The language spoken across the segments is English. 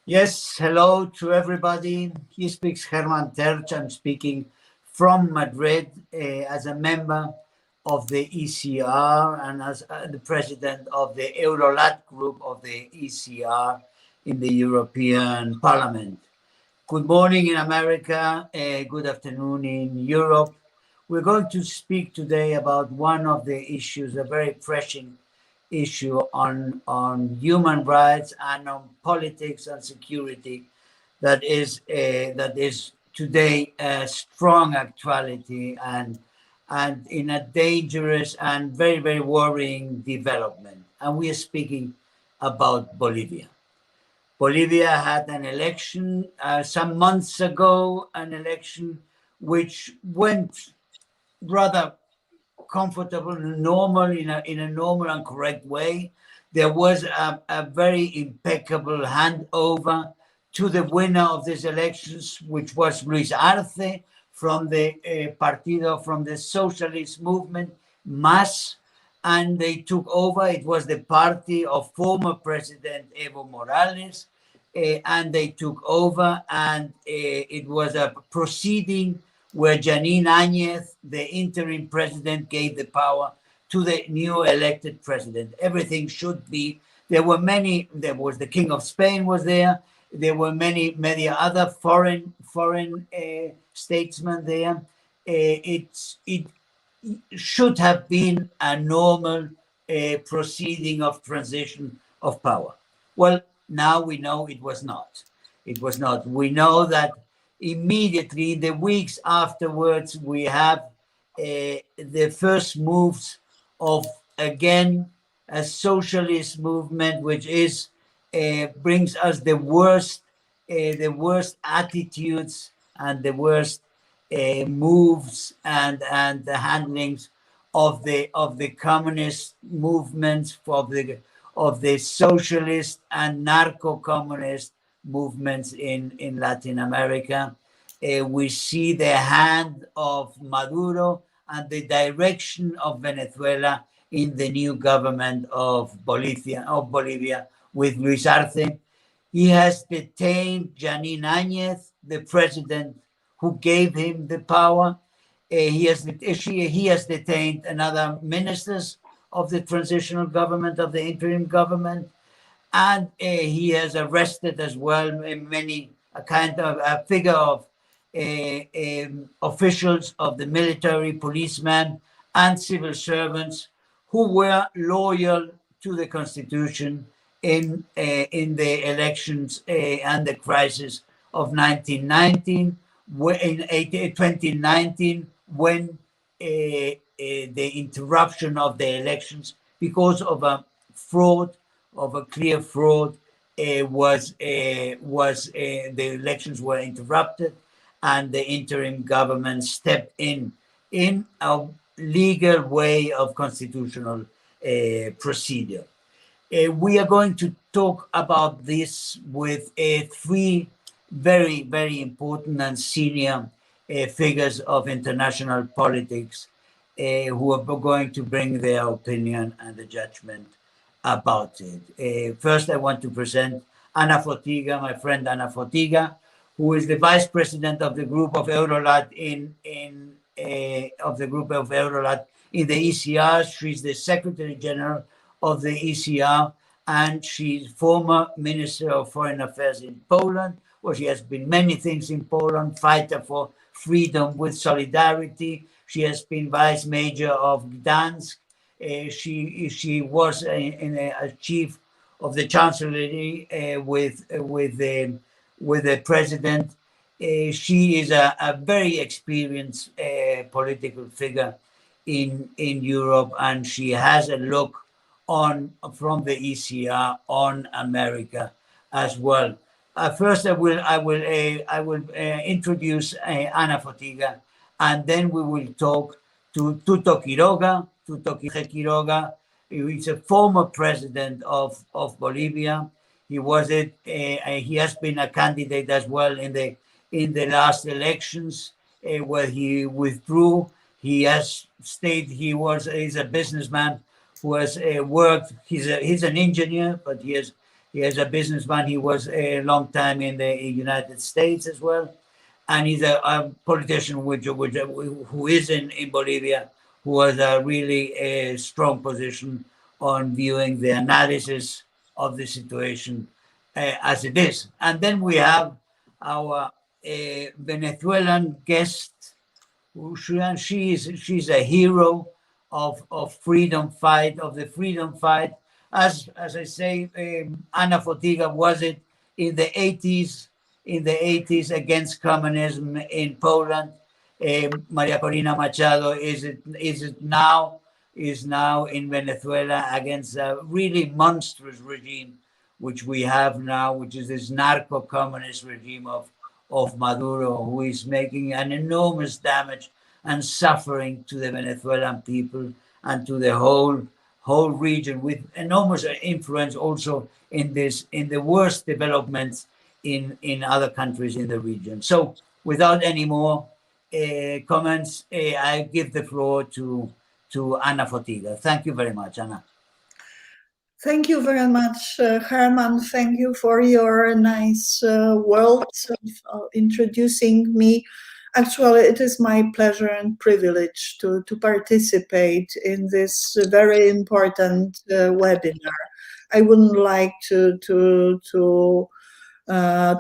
Yes, hello to everybody. He speaks Hermann Tertsch. I'm speaking from Madrid as a member of the ECR and as the president of the Eurolat group of the ECR in the European Parliament. Good morning in America, good afternoon in Europe. We're going to speak today about one of the issues, a very pressing issue on human rights and on politics and security that is today a strong actuality and in a dangerous and very, very worrying development. And we are speaking about Bolivia. Bolivia had an election some months ago, an election which went rather comfortable and normal in a normal and correct way. There was a very impeccable handover to the winner of these elections, which was Luis Arce from the from the socialist movement, MAS, and they took over. It was the party of former President Evo Morales, and they took over, and it was a proceeding where Jeanine Áñez, the interim president, gave the power to the new elected president. Everything should be. There was the King of Spain was there. There were many other foreign statesmen there. It should have been a normal proceeding of transition of power. Well, now we know it was not. It was not. We know that immediately, the weeks afterwards, we have the first moves of, again, a socialist movement, which is brings us the worst attitudes and the worst moves and the handlings of the communist movements, of the socialist and narco-communist movements in Latin America. We see the hand of Maduro and the direction of Venezuela in the new government of Bolivia with Luis Arce. He has detained Jeanine Áñez, the president who gave him the power. He has detained another ministers of the transitional government, of the interim government. And he has arrested as well a figure of officials of the military, policemen, and civil servants who were loyal to the constitution in the elections and the crisis of 2019, when the interruption of the elections because of a clear fraud, the elections were interrupted, and the interim government stepped in a legal way of constitutional procedure. We are going to talk about this with three very, very important and senior figures of international politics who are going to bring their opinion and the judgment about it. First, I want to present Ana Fotyga, my friend Ana Fotyga, who is the vice president of the group of Eurolat in the ECR. She's the secretary general of the ECR, and she's former minister of foreign affairs in Poland, where she has been many things in Poland, fighter for freedom with solidarity. She has been vice major of Gdansk. She was a chief of the chancellery with the president. She is a very experienced political figure in Europe, and she has a look from the ECR on America as well. First, I will introduce Ana Fotyga, and then we will talk to Tuto Quiroga. Tuto Quiroga, he's a former president of Bolivia. He has been a candidate as well in the last elections where he withdrew. He has stayed. He's a businessman who has worked. He's an engineer, but he He is a businessman. He was a long time in the United States as well. And he's a politician who is in Bolivia, who has a really strong position on viewing the analysis of the situation as it is. And then we have our Venezuelan guest, she's a hero of freedom fight, of the freedom fight. As I say, Ana Fotyga was it in the 80s against communism in Poland. María Corina Machado is now in Venezuela against a really monstrous regime which we have now, which is this narco-communist regime of Maduro, who is making an enormous damage and suffering to the Venezuelan people and to the whole region, with enormous influence also in the worst developments in other countries in the region. So without any more comments, I give the floor to Ana Fotyga. Thank you very much, Ana. Thank you very much, Hermann. Thank you for your nice words of introducing me. Actually, it is my pleasure and privilege to participate in this very important webinar. I wouldn't like to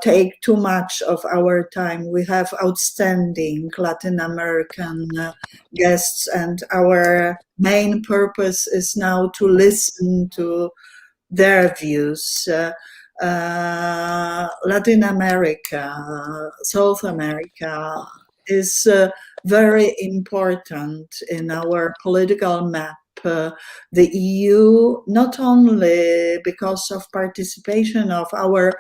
take too much of our time. We have outstanding Latin American guests, and our main purpose is now to listen to their views. Latin America, South America is very important in our political map. The EU, not only because of participation of our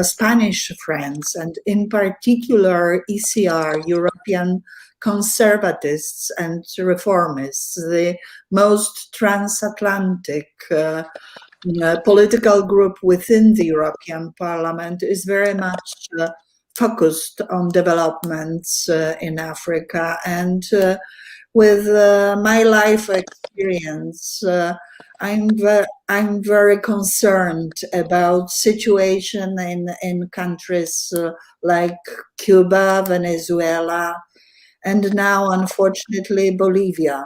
Spanish friends, and in particular ECR, European conservatists and reformists, the most transatlantic political group within the European Parliament, is very much focused on developments in Africa. And with my life experience, I'm very concerned about situation in countries like Cuba, Venezuela, and now, unfortunately, Bolivia.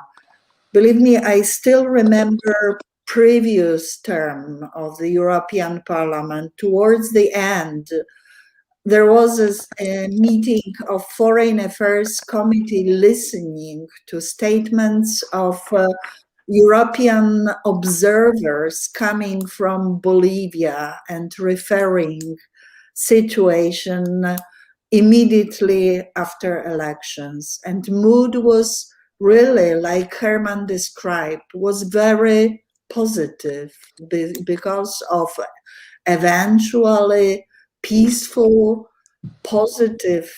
Believe me, I still remember previous term of the European Parliament. Towards the end, there was a meeting of Foreign Affairs Committee listening to statements of European observers coming from Bolivia and referring situation immediately after elections. And mood was really, like Hermann described, was very positive because of eventually peaceful, positive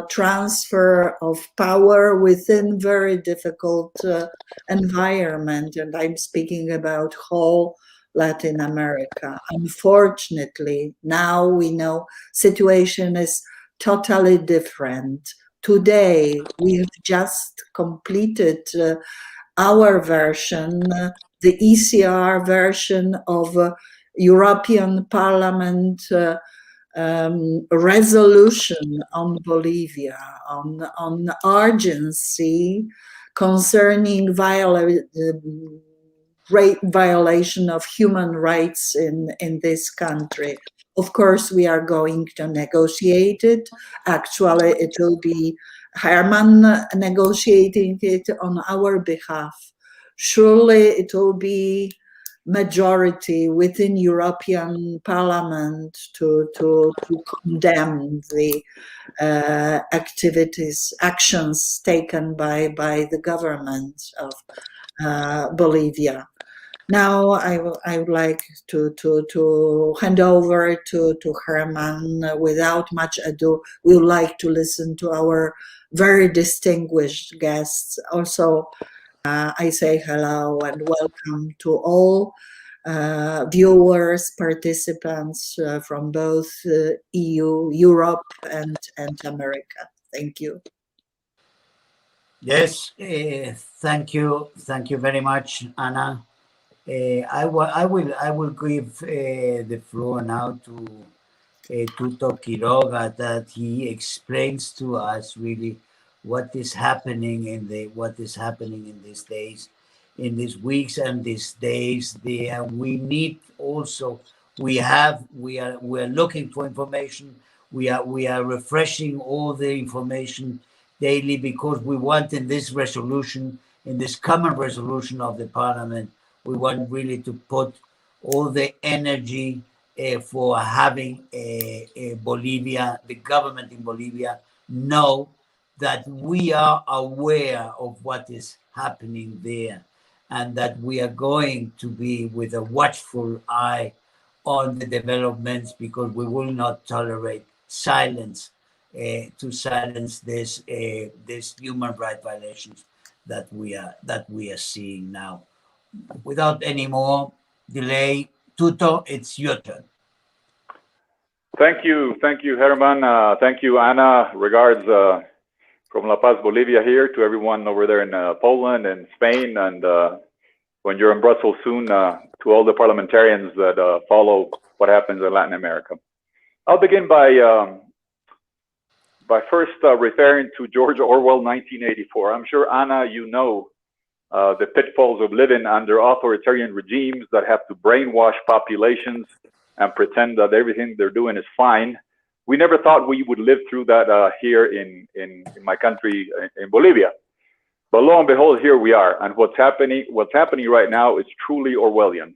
transfer of power within very difficult environment. And I'm speaking about whole Latin America. Unfortunately, now we know situation is totally different. Today, we have just completed our version, the ECR version of European Parliament resolution on Bolivia, on urgency concerning great violation of human rights in this country. Of course, we are going to negotiate it. Actually, it will be Hermann negotiating it on our behalf. Surely it will be majority within European Parliament to condemn the actions taken by the government of Bolivia. Now I would like to hand over to Hermann. Without much ado, we would like to listen to our very distinguished guests. Also, I say hello and welcome to all viewers, participants from both EU, Europe, and America. Thank you. Yes, thank you very much, Ana. I will give the floor now to Tuto Quiroga, that he explains to us really what is happening in these days, in these weeks and these days. We need also, we are looking for information. We are refreshing all the information daily, because we want in this resolution, in this common resolution of the parliament, we want really to put all the energy for having Bolivia, the government in Bolivia, know that we are aware of what is happening there, and that we are going to be with a watchful eye on the developments, because we will not tolerate silence to silence this human rights violations that we are seeing now. Without any more delay, Tuto, it's your turn. Thank you, Hermann. Thank you, Ana. Regards from La Paz, Bolivia, here to everyone over there in Poland and Spain, and when you're in Brussels soon, to all the parliamentarians that follow what happens in Latin America. I'll begin by first referring to George Orwell, 1984. I'm sure, Ana, you know the pitfalls of living under authoritarian regimes that have to brainwash populations and pretend that everything they're doing is fine. We never thought we would live through that here in my country, in Bolivia. But lo and behold, here we are. And what's happening right now is truly Orwellian.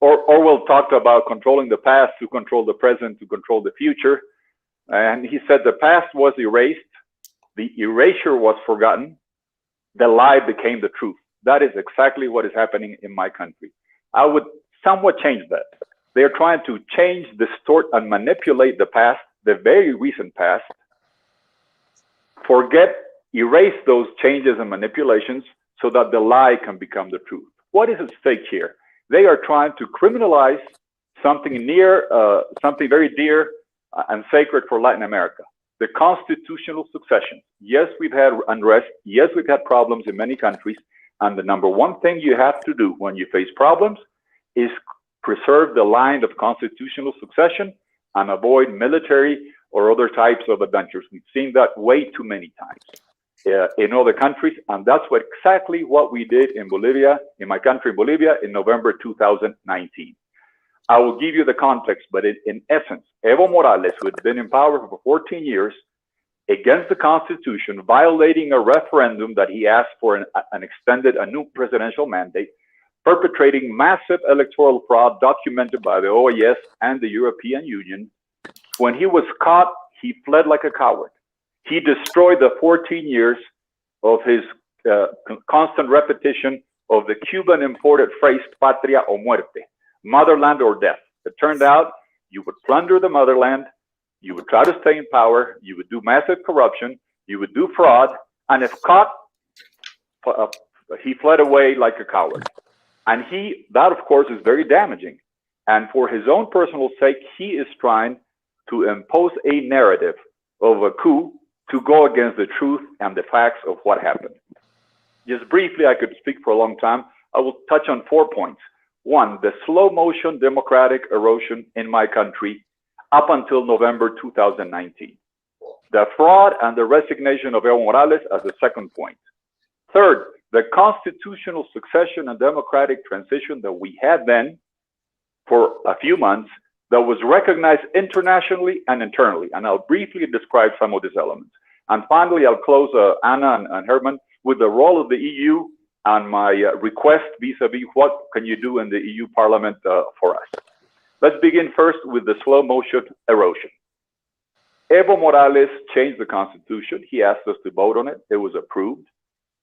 Orwell talked about controlling the past to control the present, to control the future. And he said the past was erased, the erasure was forgotten, the lie became the truth. That is exactly what is happening in my country. I would somewhat change that. They're trying to change, distort, and manipulate the past, the very recent past, erase those changes and manipulations so that the lie can become the truth. What is at stake here? They are trying to criminalize something something very dear and sacred for Latin America, the constitutional succession. Yes, we've had unrest. Yes, we've had problems in many countries. And the number one thing you have to do when you face problems is preserve the line of constitutional succession and avoid military or other types of adventures. We've seen that way too many times in other countries, and that's exactly what we did in Bolivia, in my country, Bolivia, in November 2019. I will give you the context, but in essence, Evo Morales, who had been in power for 14 years, against the Constitution, violating a referendum that he asked for a new presidential mandate, perpetrating massive electoral fraud documented by the OAS and the European Union. When he was caught, he fled like a coward. He destroyed the 14 years of his constant repetition of the Cuban imported phrase, patria o muerte, motherland or death. It turned out you would plunder the motherland, you would try to stay in power, you would do massive corruption, you would do fraud, and if caught, he fled away like a coward. And that of course is very damaging. And for his own personal sake, he is trying to impose a narrative of a coup to go against the truth and the facts of what happened. Just briefly, I could speak for a long time. I will touch on 4 points. One, the slow motion democratic erosion in my country up until November 2019. The fraud and the resignation of Evo Morales as the second point. Third, the constitutional succession and democratic transition that we had then for a few months that was recognized internationally and internally. And I'll briefly describe some of these elements. And finally, I'll close, Ana and Hermann, with the role of the EU and my request vis-a-vis what can you do in the EU Parliament for us. Let's begin first with the slow motion erosion. Evo Morales changed the constitution. He asked us to vote on it. It was approved.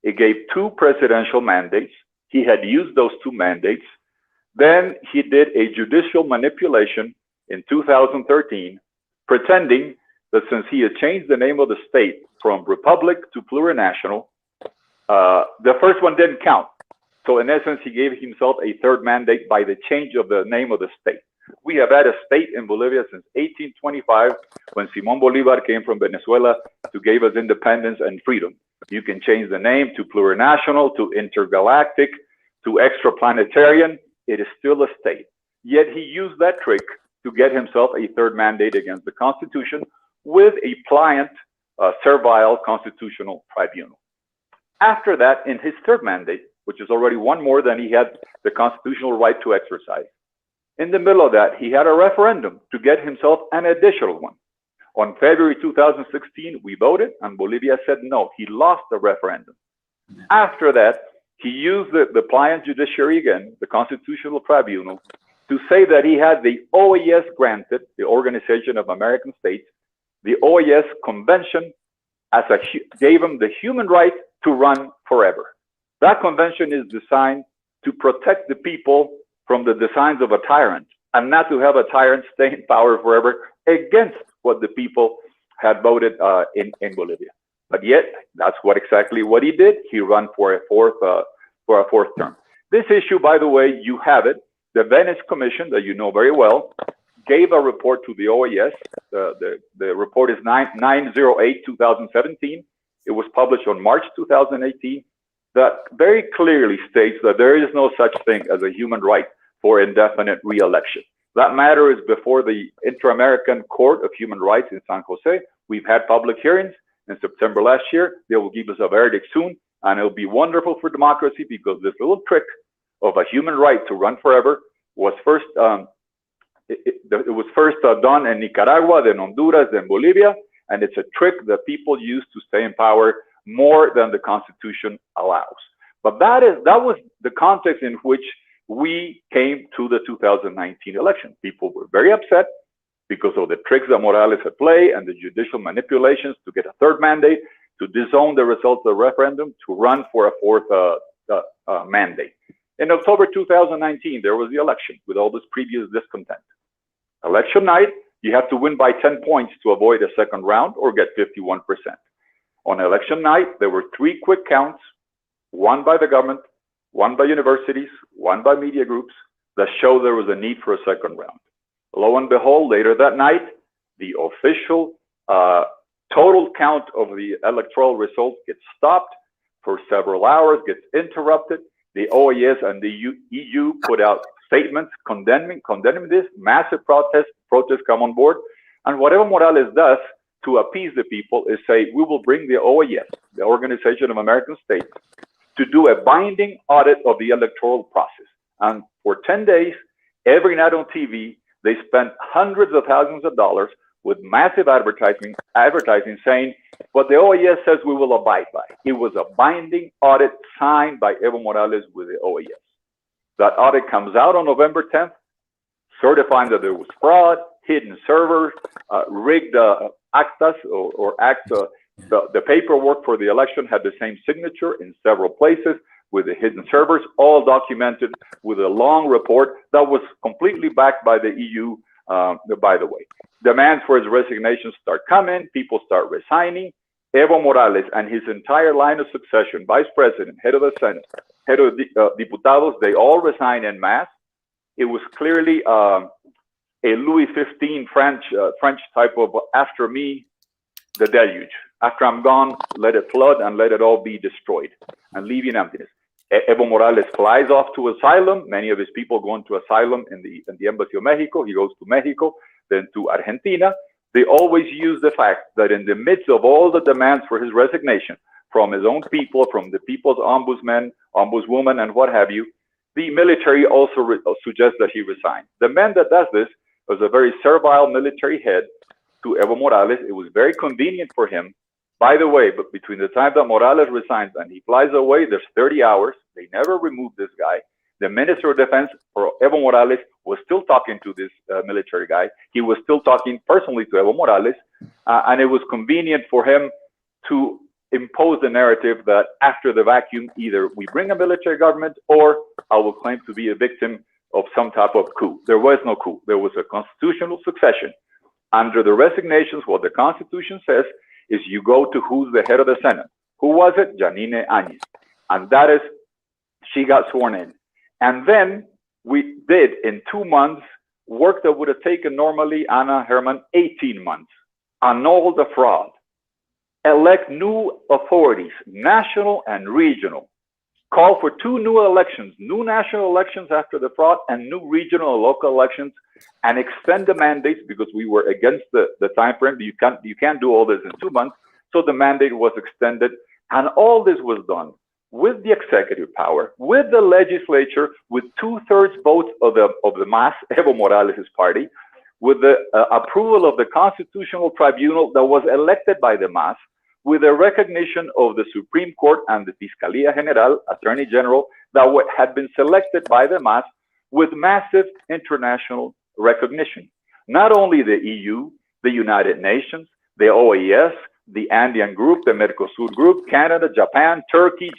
It gave 2 presidential mandates. He had used those 2 mandates. Then he did a judicial manipulation in 2013, pretending that since he had changed the name of the state from republic to plurinational, the first one didn't count. So in essence, he gave himself a 3rd mandate by the change of the name of the state. We have had a state in Bolivia since 1825, when Simón Bolívar came from Venezuela to give us independence and freedom. You can change the name to plurinational, to intergalactic, to extraplanetarian, it is still a state. Yet he used that trick to get himself a third mandate against the Constitution with a pliant, servile constitutional tribunal. After that, in his third mandate, which is already one more than he had the constitutional right to exercise, in the middle of that, he had a referendum to get himself an additional one. On February 2016, we voted, and Bolivia said no. He lost the referendum. After that, he used the pliant judiciary again, the Constitutional Tribunal, to say that he had the OAS granted, the Organization of American States, the OAS Convention, gave him the human right to run forever. That convention is designed to protect the people from the designs of a tyrant, and not to have a tyrant stay in power forever against what the people had voted in Bolivia. But yet, that's exactly what he did. He ran for a fourth term. This issue, by the way, you have it. The Venice Commission, that you know very well, gave a report to the OAS. The report is 908-2017. It was published on March 2018. That very clearly states that there is no such thing as a human right for indefinite re-election. That matter is before the Inter-American Court of Human Rights in San Jose. We've had public hearings in September last year. They will give us a verdict soon, and it'll be wonderful for democracy, because this little trick of a human right to run forever was first done in Nicaragua, then Honduras, then Bolivia, and it's a trick that people use to stay in power more than the Constitution allows. But that was the context in which we came to the 2019 election. People were very upset because of the tricks that Morales had played and the judicial manipulations to get a third mandate, to disown the results of the referendum, to run for a fourth mandate. In October 2019, there was the election with all this previous discontent. Election night, you have to win by 10 points to avoid a second round or get 51%. On election night, there were 3 quick counts, one by the government, one by universities, one by media groups, that showed there was a need for a second round. Lo and behold, later that night, the official total count of the electoral results gets stopped for several hours, gets interrupted. The OAS and the EU put out statements condemning this. Massive protests come on board. And whatever Morales does to appease the people is say, we will bring the OAS, the Organization of American States, to do a binding audit of the electoral process. And for 10 days, every night on TV, they spent hundreds of thousands of dollars with massive advertising saying, what the OAS says we will abide by. It was a binding audit signed by Evo Morales with the OAS. That audit comes out on November 10th, certifying that there was fraud, hidden servers, rigged actas or acts. The paperwork for the election had the same signature in several places with the hidden servers, all documented with a long report that was completely backed by the EU, by the way. Demands for his resignation start coming, people start resigning. Evo Morales and his entire line of succession, vice president, head of the Senate, head of the diputados, they all resign en masse. It was clearly a Louis XV French type of after me, the deluge. After I'm gone, let it flood and let it all be destroyed and leave you in emptiness. Evo Morales flies off to asylum. Many of his people go into asylum in the Embassy of Mexico. He goes to Mexico, then to Argentina. They always use the fact that in the midst of all the demands for his resignation from his own people, from the people's ombudsman, ombudswoman, and what have you, the military also suggests that he resign. The man that does this was a very servile military head to Evo Morales. It was very convenient for him. By the way, but between the time that Morales resigns and he flies away, there's 30 hours. They never removed this guy. The Minister of Defense for Evo Morales was still talking to this military guy. He was still talking personally to Evo Morales. And it was convenient for him to impose the narrative that after the vacuum, either we bring a military government or I will claim to be a victim of some type of coup. There was no coup. There was a constitutional succession. Under the resignations, what the Constitution says is you go to who's the head of the Senate. Who was it? Jeanine Áñez. And that is, she got sworn in. And then we did, in 2 months, work that would have taken normally, Anna, Hermann, 18 months. Annul the fraud. Elect new authorities, national and regional. call for 2 new elections, new national elections after the fraud, and new regional and local elections, and extend the mandates because we were against the time frame. You can't do all this in 2 months. So the mandate was extended, and all this was done with the executive power, with the legislature, with 2/3 votes of the MAS, Evo Morales' party, with the approval of the Constitutional Tribunal that was elected by the MAS, with the recognition of the Supreme Court and the Fiscalía General, Attorney General, that had been selected by the MAS, with massive international recognition. Not only the EU, the United Nations, the OAS, the Andean Group, the Mercosur Group, Canada, Japan, Turkey,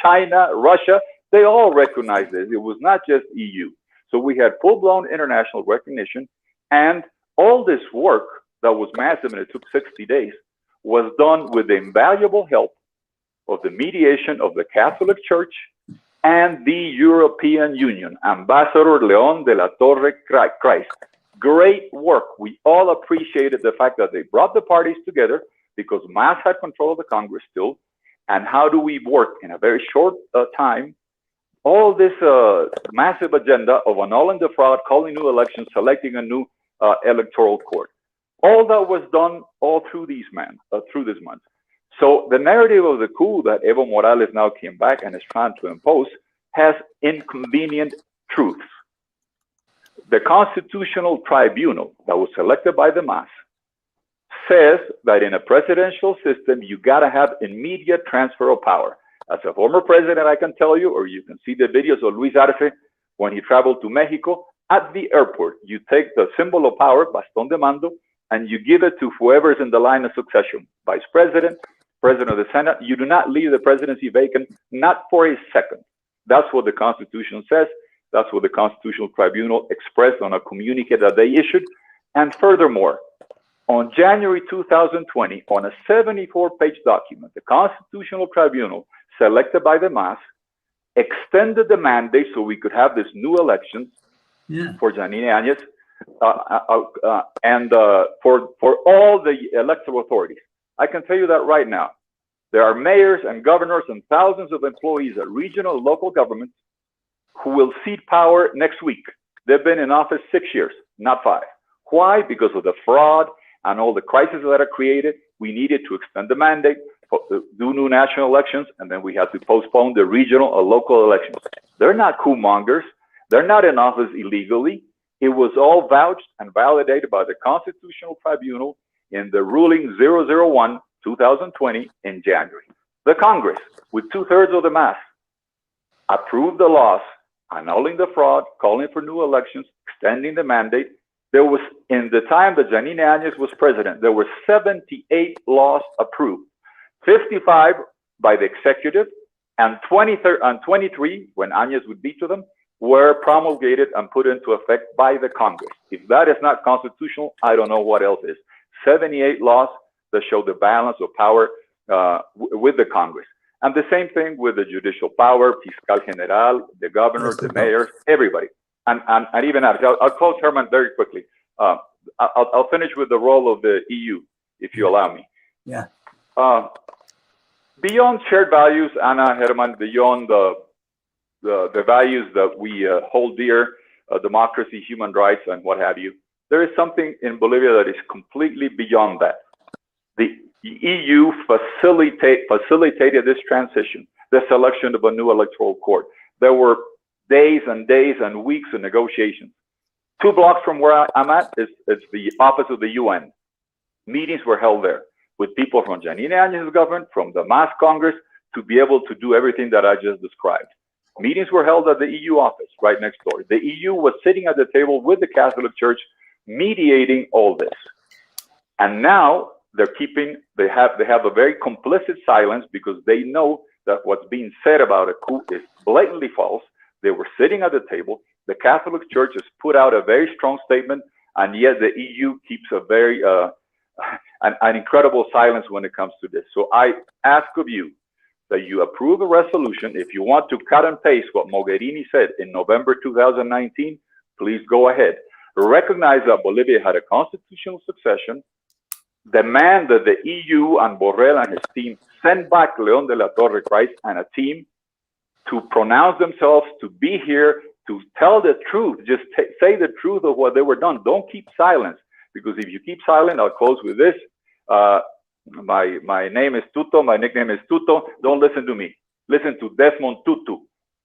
China, Russia, they all recognized this. It was not just EU. So we had full-blown international recognition, and all this work that was massive, and it took 60 days, was done with the invaluable help of the mediation of the Catholic Church and the European Union, Ambassador León de la Torre Christ. Great work. We all appreciated the fact that they brought the parties together because MAS had control of the Congress still. And how do we work in a very short time? All this massive agenda of annulling the fraud, calling new elections, selecting a new electoral court. All that was done all through this month. So the narrative of the coup that Evo Morales now came back and is trying to impose has inconvenient truths. The Constitutional Tribunal that was selected by the MAS says that in a presidential system, you gotta have immediate transfer of power. As a former president, I can tell you, or you can see the videos of Luis Arce when he traveled to Mexico. At the airport, you take the symbol of power, bastón de mando, and you give it to whoever is in the line of succession, vice president, president of the Senate. You do not leave the presidency vacant, not for a second. That's what the Constitution says. That's what the Constitutional Tribunal expressed on a communique that they issued. And furthermore, on January 2020, on a 74-page document, the Constitutional Tribunal, selected by the MAS, extended the mandate so we could have this new elections for Jeanine Áñez and for all the electoral authorities. I can tell you that right now. There are mayors and governors and thousands of employees at regional and local governments who will cede power next week. They've been in office 6 years, not 5. Why? Because of the fraud and all the crises that are created. We needed to extend the mandate, do new national elections, and then we had to postpone the regional or local elections. They're not coup mongers. They're not in office illegally. It was all vouched and validated by the Constitutional Tribunal in the ruling 001-2020 in January. The Congress, with 2/3 of the MAS, approved the laws annulling the fraud, calling for new elections, extending the mandate. There was, in the time that Jeanine Áñez was president, there were 78 laws approved, 55 by the executive, and 23, when Áñez would veto them, were promulgated and put into effect by the Congress. If that is not constitutional, I don't know what else is. 78 laws that show the balance of power with the Congress. And the same thing with the judicial power, Fiscal General, the governors, the mayors, everybody. And even I'll close, Hermann, very quickly. I'll finish with the role of the EU, if you allow me. Yeah. Beyond shared values, Anna, Hermann, beyond the values that we hold dear, democracy, human rights, and what have you, there is something in Bolivia that is completely beyond that. The EU facilitated this transition, the selection of a new electoral court. There were days and days and weeks of negotiations. 2 blocks from where I'm at is the office of the UN. Meetings were held there with people from Jeanine Áñez's government, from the MAS Congress, to be able to do everything that I just described. Meetings were held at the EU office right next door. The EU was sitting at the table with the Catholic Church, mediating all this. And now they have a very complicit silence because they know that what's being said about a coup is blatantly false. They were sitting at the table. The Catholic Church has put out a very strong statement, and yet the EU keeps a very an incredible silence when it comes to this. So I ask of you that you approve a resolution. If you want to cut and paste what Mogherini said in November 2019, please go ahead. Recognize that Bolivia had a constitutional succession. Demand that the EU and Borrell and his team send back León de la Torre Christ and a team to pronounce themselves, to be here, to tell the truth, just say the truth of what they were done. Don't keep silence, because if you keep silent, I'll close with this. My name is Tuto, my nickname is Tuto. Don't listen to me. Listen to Desmond Tutu,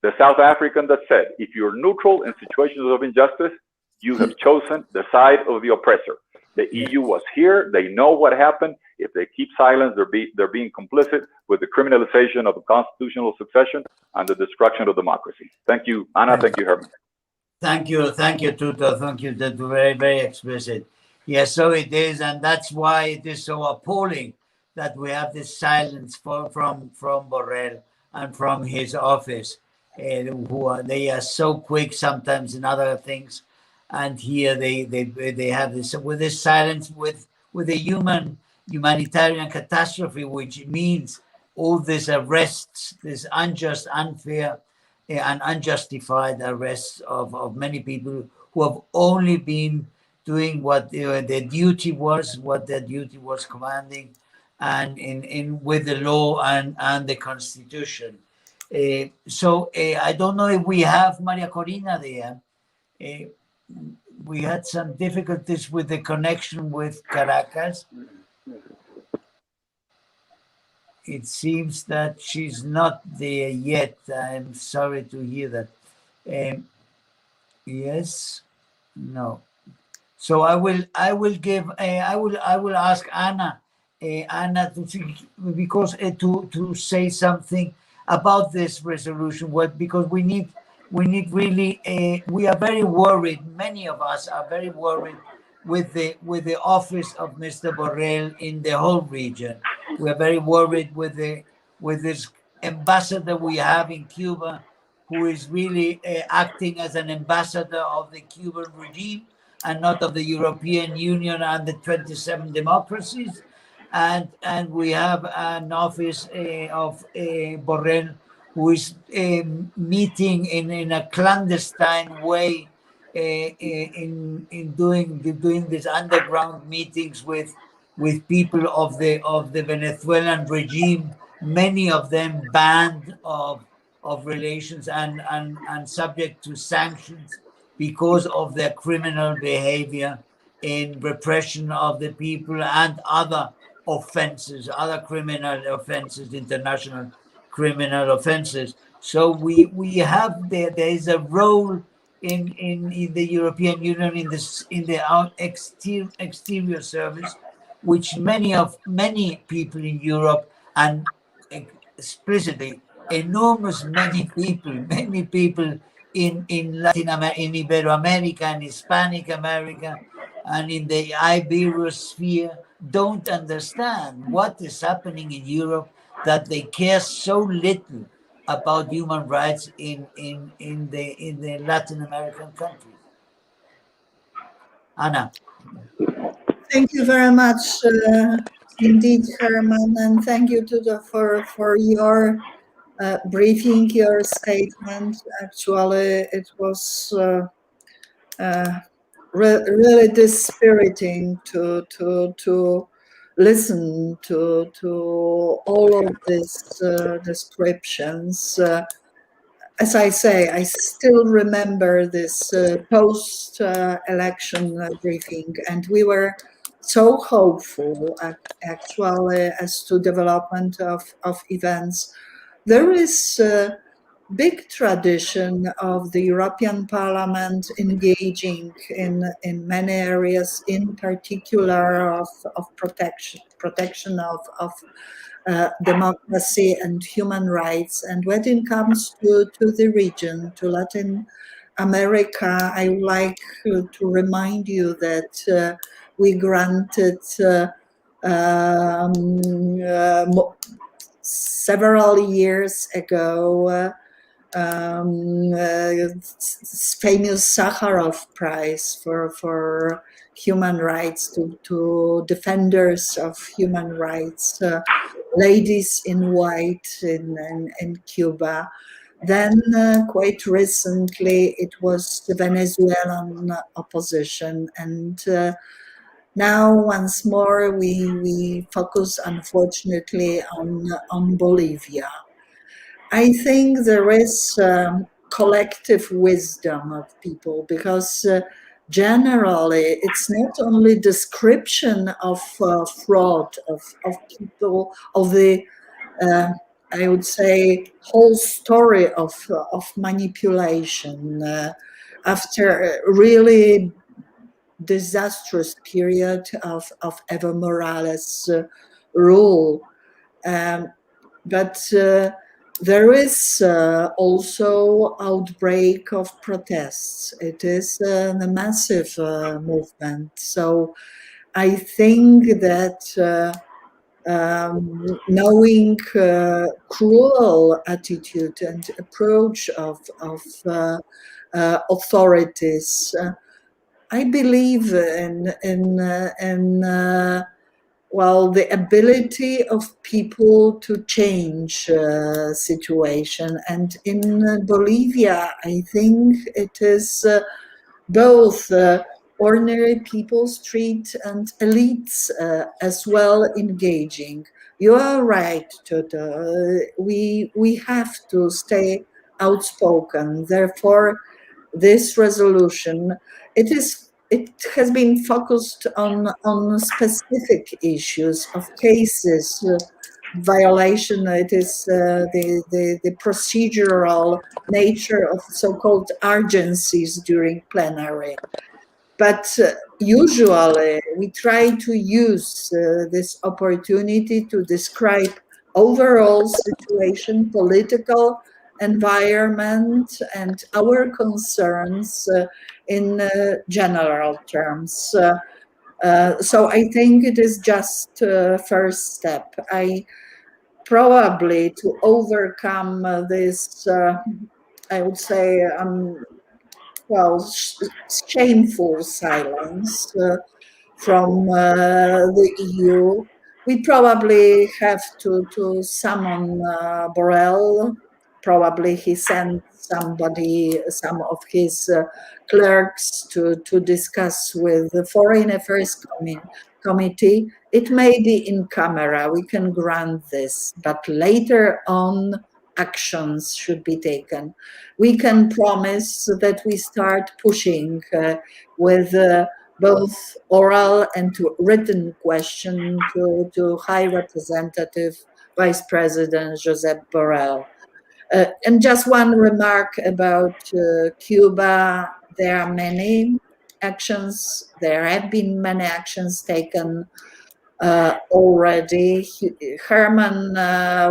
the South African that said, if you're neutral in situations of injustice, you have chosen the side of the oppressor. The EU was here. They know what happened. If they keep silence, they're being complicit with the criminalization of constitutional succession and the destruction of democracy. Thank you, Ana. Thank you, Hermann. Thank you, Tuto. Thank you. That's very, very explicit. Yes, so it is, and that's why it is so appalling that we have this silence from Borrell and from his office, they are so quick sometimes in other things, and here they have this with this silence with a humanitarian catastrophe, which means all these arrests, this unjust, unfair, and unjustified arrests of many people who have only been doing what their duty was, commanding, and in with the law and the constitution. So I don't know if we have María Corina there. We had some difficulties with the connection with Caracas. It seems that she's not there yet. I'm sorry to hear that. Yes, no. So I will ask Ana to say something about this resolution. Because we need really, we are very worried. Many of us are very worried with the office of Mr. Borrell in the whole region. We are very worried with this ambassador we have in Cuba, who is really acting as an ambassador of the Cuban regime and not of the European Union and the 27 democracies. And we have an office of Borrell, who is meeting in a clandestine way, in doing these underground meetings with people of the Venezuelan regime, many of them banned of relations and subject to sanctions because of their criminal behavior in repression of the people and other offenses, other criminal offenses, international criminal offenses. So we have there is a role in the European Union in the exterior service, which many people in Europe, and explicitly many people in Latin America, in Iberoamerica and Hispanic America, and in the Iberosphere, don't understand what is happening in Europe, that they care so little about human rights in the Latin American countries. Ana. Thank you very much, indeed, Hermann, and thank you for your briefing, your statement. Actually, it was really dispiriting to listen to all of these descriptions. As I say, I still remember this post-election briefing, and we were so hopeful, actually, as to development of events. There is a big tradition of the European Parliament engaging in many areas, in particular of protection of democracy and human rights. And when it comes to the region, to Latin America, I would like to remind you that we granted several years ago famous Sakharov Prize for human rights to defenders of human rights, ladies in white in Cuba. Then quite recently it was the Venezuelan opposition, and now once more we focus unfortunately on Bolivia. I think there is collective wisdom of people, because generally it's not only description of fraud of people, of the I would say whole story of manipulation after a really disastrous period of Evo Morales' rule. But there is also outbreak of protests. It is a massive movement. So I think that knowing cruel attitude and approach of authorities, I believe in well, the ability of people to change situation. And in Bolivia, I think it is both ordinary people, street and elites as well engaging. You are right, Tuto. We have to stay outspoken. Therefore, this resolution, it has been focused on specific issues of cases, violation. It is the procedural nature of so-called urgencies during plenary. But usually we try to use this opportunity to describe overall situation, political environment, and our concerns in general terms. So I think it is just a first step. I probably to overcome this, I would say, well, shameful silence from the EU. We probably have to summon Borrell. Probably he sent somebody, some of his clerks to discuss with the Foreign Affairs Committee. It may be in camera, we can grant this, but later on actions should be taken. We can promise that we start pushing with both oral and written question to High Representative Vice President Josep Borrell. And just one remark about Cuba. There are many actions. There have been many actions taken already. Hermann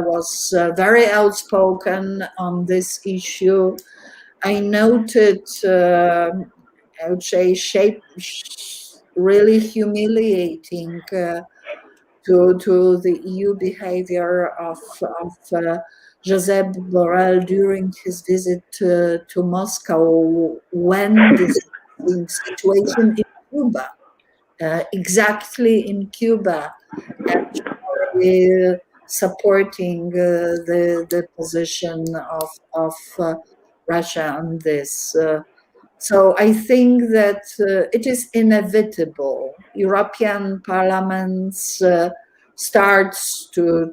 was very outspoken on this issue. I noted, I would say, really humiliating to the EU behavior of Josep Borrell during his visit to Moscow when this situation in Cuba, exactly in Cuba, actually supporting the position of Russia on this. So I think that it is inevitable. European parliaments starts to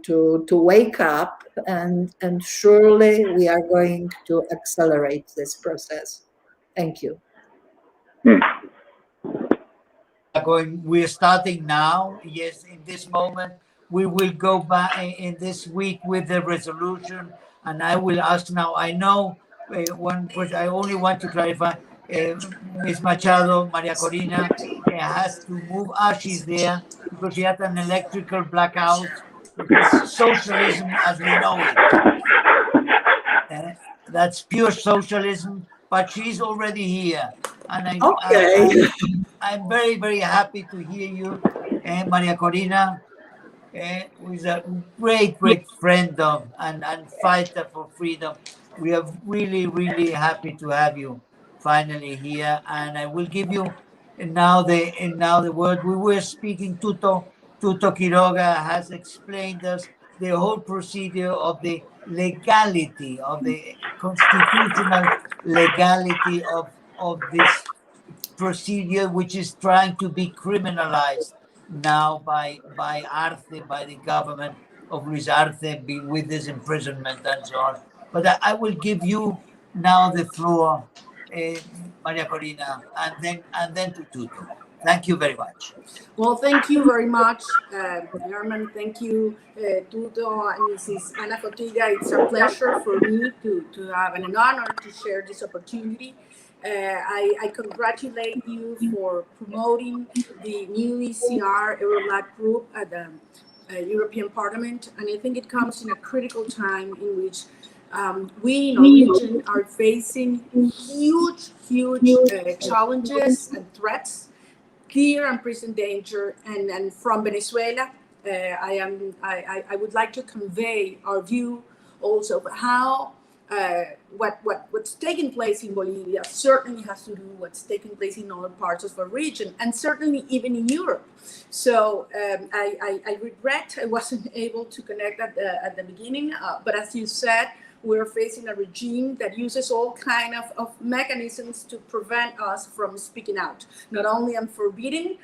wake up, and surely we are going to accelerate this process. Thank you. We're starting now. Yes, in this moment, we will go back in this week with the resolution, and I will ask now. I know one question. I only want to clarify. Ms. Machado, María Corina, has to move. She's there because she had an electrical blackout. It's socialism as we know it. That's pure socialism, but she's already here. And I'm very, very happy to hear you, María Corina, who is a great, great friend of and fighter for freedom. We are really, really happy to have you finally here, and I will give you now the word. We were speaking. Tuto Quiroga has explained us the whole procedure of the legality of the constitutional legality of this procedure, which is trying to be criminalized now by Arce, by the government of Luis Arce, with this imprisonment and so on. But I will give you now the floor, María Corina, and then to Tuto. Thank you very much. Well, thank you very much, Hermann. Thank you, Tuto and Mrs. Ana Fotyga. It's a pleasure for me to have and an honor to share this opportunity. I congratulate you for promoting the new ECR Eurolat Group at the European Parliament, and I think it comes in a critical time in which we in our region are facing huge challenges and threats, clear and present danger, and from Venezuela, I would like to convey our view also of how what's taking place in Bolivia certainly has to do with what's taking place in other parts of our region, and certainly even in Europe. So I regret I wasn't able to connect at the beginning, but as you said, we're facing a regime that uses all kind of mechanisms to prevent us from speaking out. Not only I'm forbidden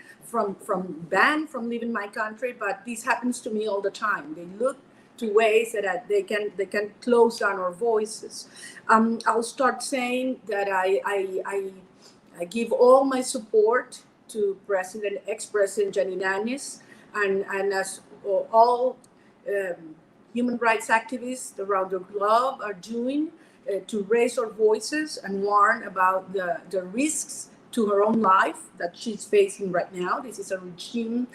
banned from leaving my country, but this happens to me all the time. They look to ways that they can close down our voices. I'll start saying that I give all my support to ex-President Jeanine Áñez, and as all human rights activists around the globe are doing, to raise our voices and warn about the risks to her own life that she's facing right now. This is a regime,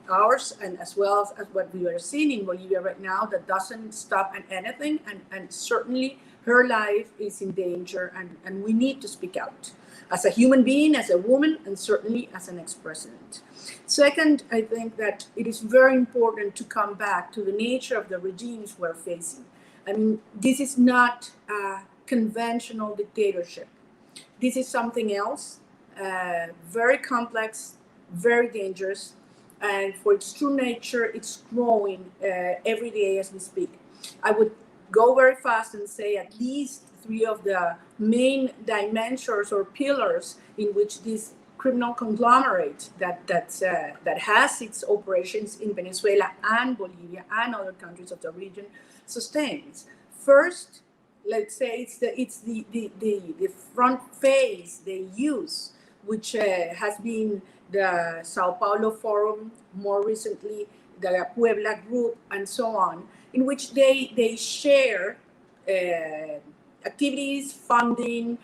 ours, and as well as what we are seeing in Bolivia right now, that doesn't stop at anything, and certainly her life is in danger, and we need to speak out as a human being, as a woman, and certainly as an ex-president. Second, I think that it is very important to come back to the nature of the regimes we're facing. I mean, this is not a conventional dictatorship. This is something else, very complex, very dangerous, and for its true nature, it's growing every day as we speak. I would go very fast and say at least 3 of the main dimensions or pillars in which this criminal conglomerate that has its operations in Venezuela and Bolivia and other countries of the region sustains. First, let's say it's the front face they use, which has been the Sao Paulo Forum, more recently the Puebla Group, and so on, in which they share activities, funding,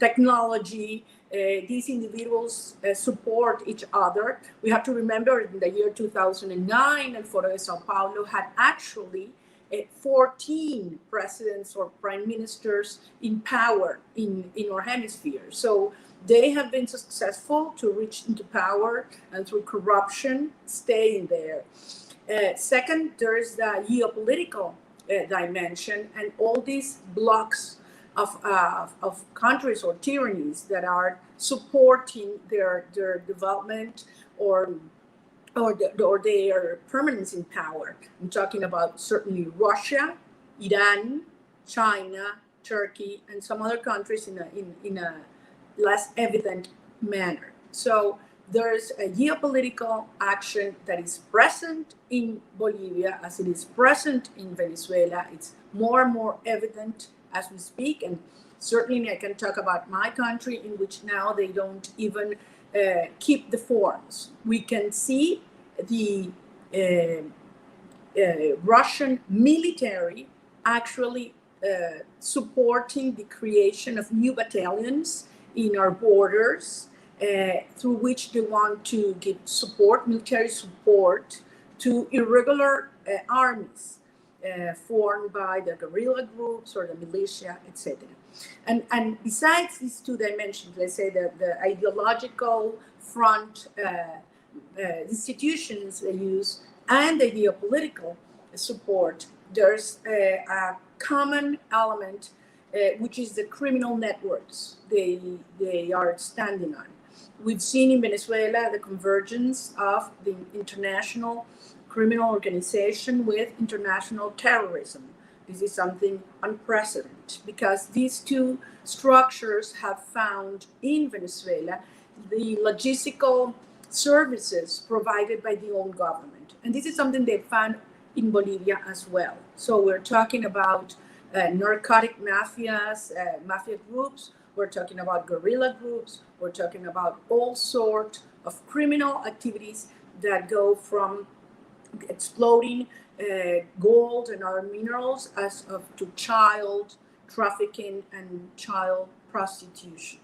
technology. These individuals support each other. We have to remember in the year 2009, El Foro de Sao Paulo had actually 14 presidents or prime ministers in power in our hemisphere. So they have been successful to reach into power and through corruption staying there. Second, there's the geopolitical dimension and all these blocks of countries or tyrannies that are supporting their development or their permanence in power. I'm talking about certainly Russia, Iran, China, Turkey, and some other countries in a less evident manner. So there's a geopolitical action that is present in Bolivia as it is present in Venezuela. It's more and more evident as we speak, and certainly I can talk about my country, in which now they don't even keep the forms. We can see the Russian military actually supporting the creation of new battalions in our borders, through which they want to give support, military support, to irregular armies formed by the guerrilla groups or the militia, etc. And besides these 2 dimensions, let's say the ideological front institutions they use and the geopolitical support, there's a common element, which is the criminal networks they are standing on. We've seen in Venezuela the convergence of the international criminal organization with international terrorism. This is something unprecedented because these 2 structures have found in Venezuela the logistical services provided by the own government. And this is something they found in Bolivia as well. So we're talking about narcotic mafias, mafia groups, we're talking about guerrilla groups, we're talking about all sorts of criminal activities that go from exploiting gold and other minerals to child trafficking and child prostitution.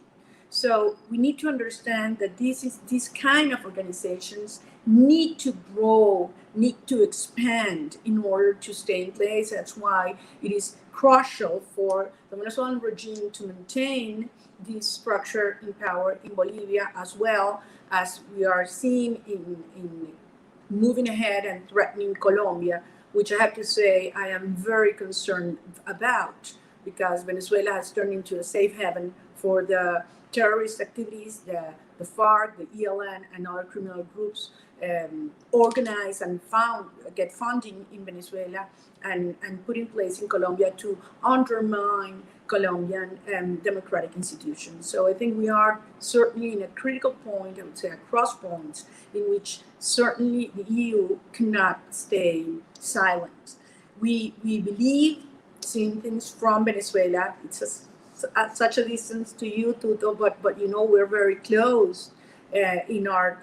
So we need to understand that these kind of organizations need to grow, need to expand in order to stay in place. That's why it is crucial for the Venezuelan regime to maintain this structure in power in Bolivia, as well as we are seeing in moving ahead and threatening Colombia, which I have to say I am very concerned about, because Venezuela has turned into a safe haven for the terrorist activities, the FARC, the ELN, and other criminal groups organize and get funding in Venezuela and put in place in Colombia to undermine Colombian democratic institutions. So I think we are certainly in a critical point, I would say a cross point, in which certainly the EU cannot stay silent. We believe, seeing things from Venezuela, it's at such a distance to you, Tuto, but you know, we're very close in our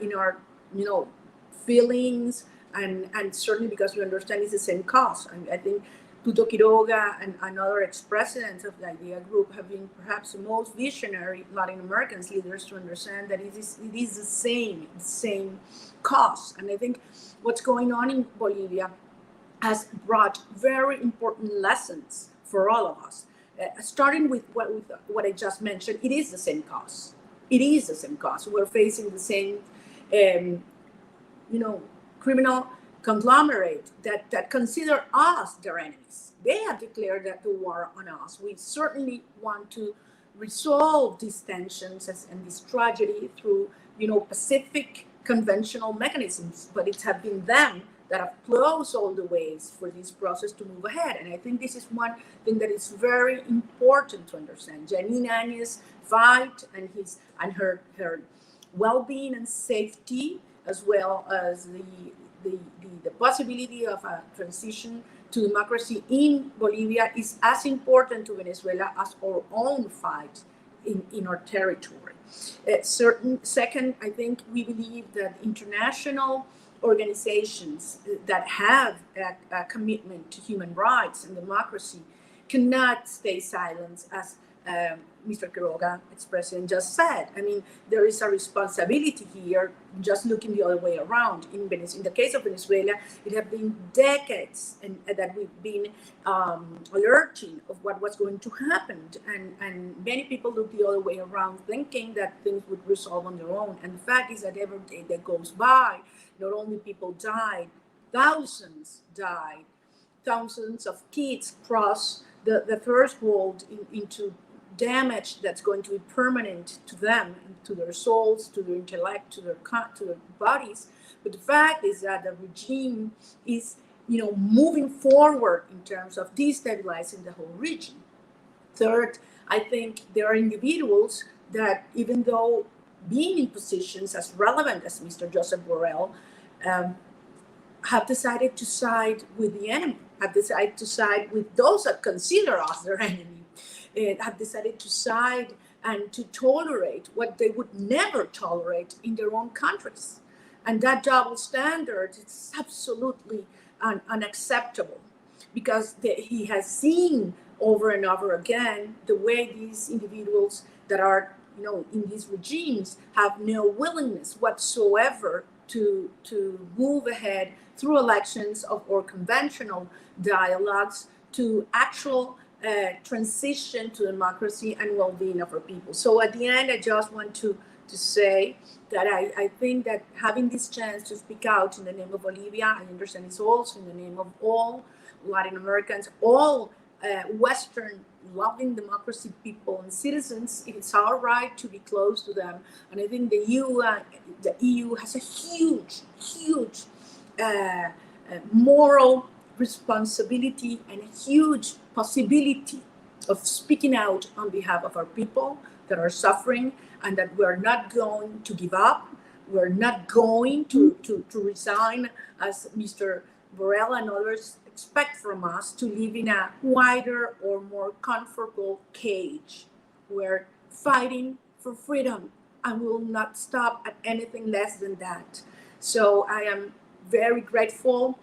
feelings, and certainly because we understand it's the same cause. I think Tuto Quiroga and other ex-presidents of the IDEA group have been perhaps the most visionary Latin American leaders to understand that it is the same cause. And I think what's going on in Bolivia has brought very important lessons for all of us. Starting with what I just mentioned, it is the same cause. It is the same cause. We're facing the same, criminal conglomerate that consider us their enemies. They have declared that the war on us. We certainly want to resolve these tensions and this tragedy through, Pacific conventional mechanisms, but it has been them that have closed all the ways for this process to move ahead. And I think this is one thing that is very important to understand. Jeanine Áñez fight and her well-being and safety, as well as the possibility of a transition to democracy in Bolivia, is as important to Venezuela as our own fight in our territory. Second, I think we believe that international organizations that have a commitment to human rights and democracy cannot stay silent, as Mr. Quiroga, ex-president, just said. I mean, there is a responsibility here, just looking the other way around. In the case of Venezuela, it has been decades that we've been alerting of what was going to happen. And many people look the other way around, thinking that things would resolve on their own. And the fact is that every day that goes by, not only people died, thousands died, thousands of kids cross the threshold into damage that's going to be permanent to them, to their souls, to their intellect, to their bodies. But the fact is that the regime is, moving forward in terms of destabilizing the whole region. Third, I think there are individuals that, even though being in positions as relevant as Mr. Joseph Borrell, have decided to side with the enemy, have decided to side with those that consider us their enemy, have decided to side and to tolerate what they would never tolerate in their own countries. And that double standard is absolutely unacceptable, because he has seen over and over again the way these individuals that are in these regimes have no willingness whatsoever to move ahead through elections or conventional dialogues to actual transition to democracy and well-being of our people. So at the end, I just want to say that I think that having this chance to speak out in the name of Bolivia, I understand it's also in the name of all Latin Americans, all Western loving democracy people and citizens. It's our right to be close to them. And I think the EU has a huge moral responsibility and a huge possibility of speaking out on behalf of our people that are suffering, and that we're not going to give up. We're not going to resign, as Mr. Borrell and others expect from us to live in a wider or more comfortable cage. We're fighting for freedom and will not stop at anything less than that. So I am very grateful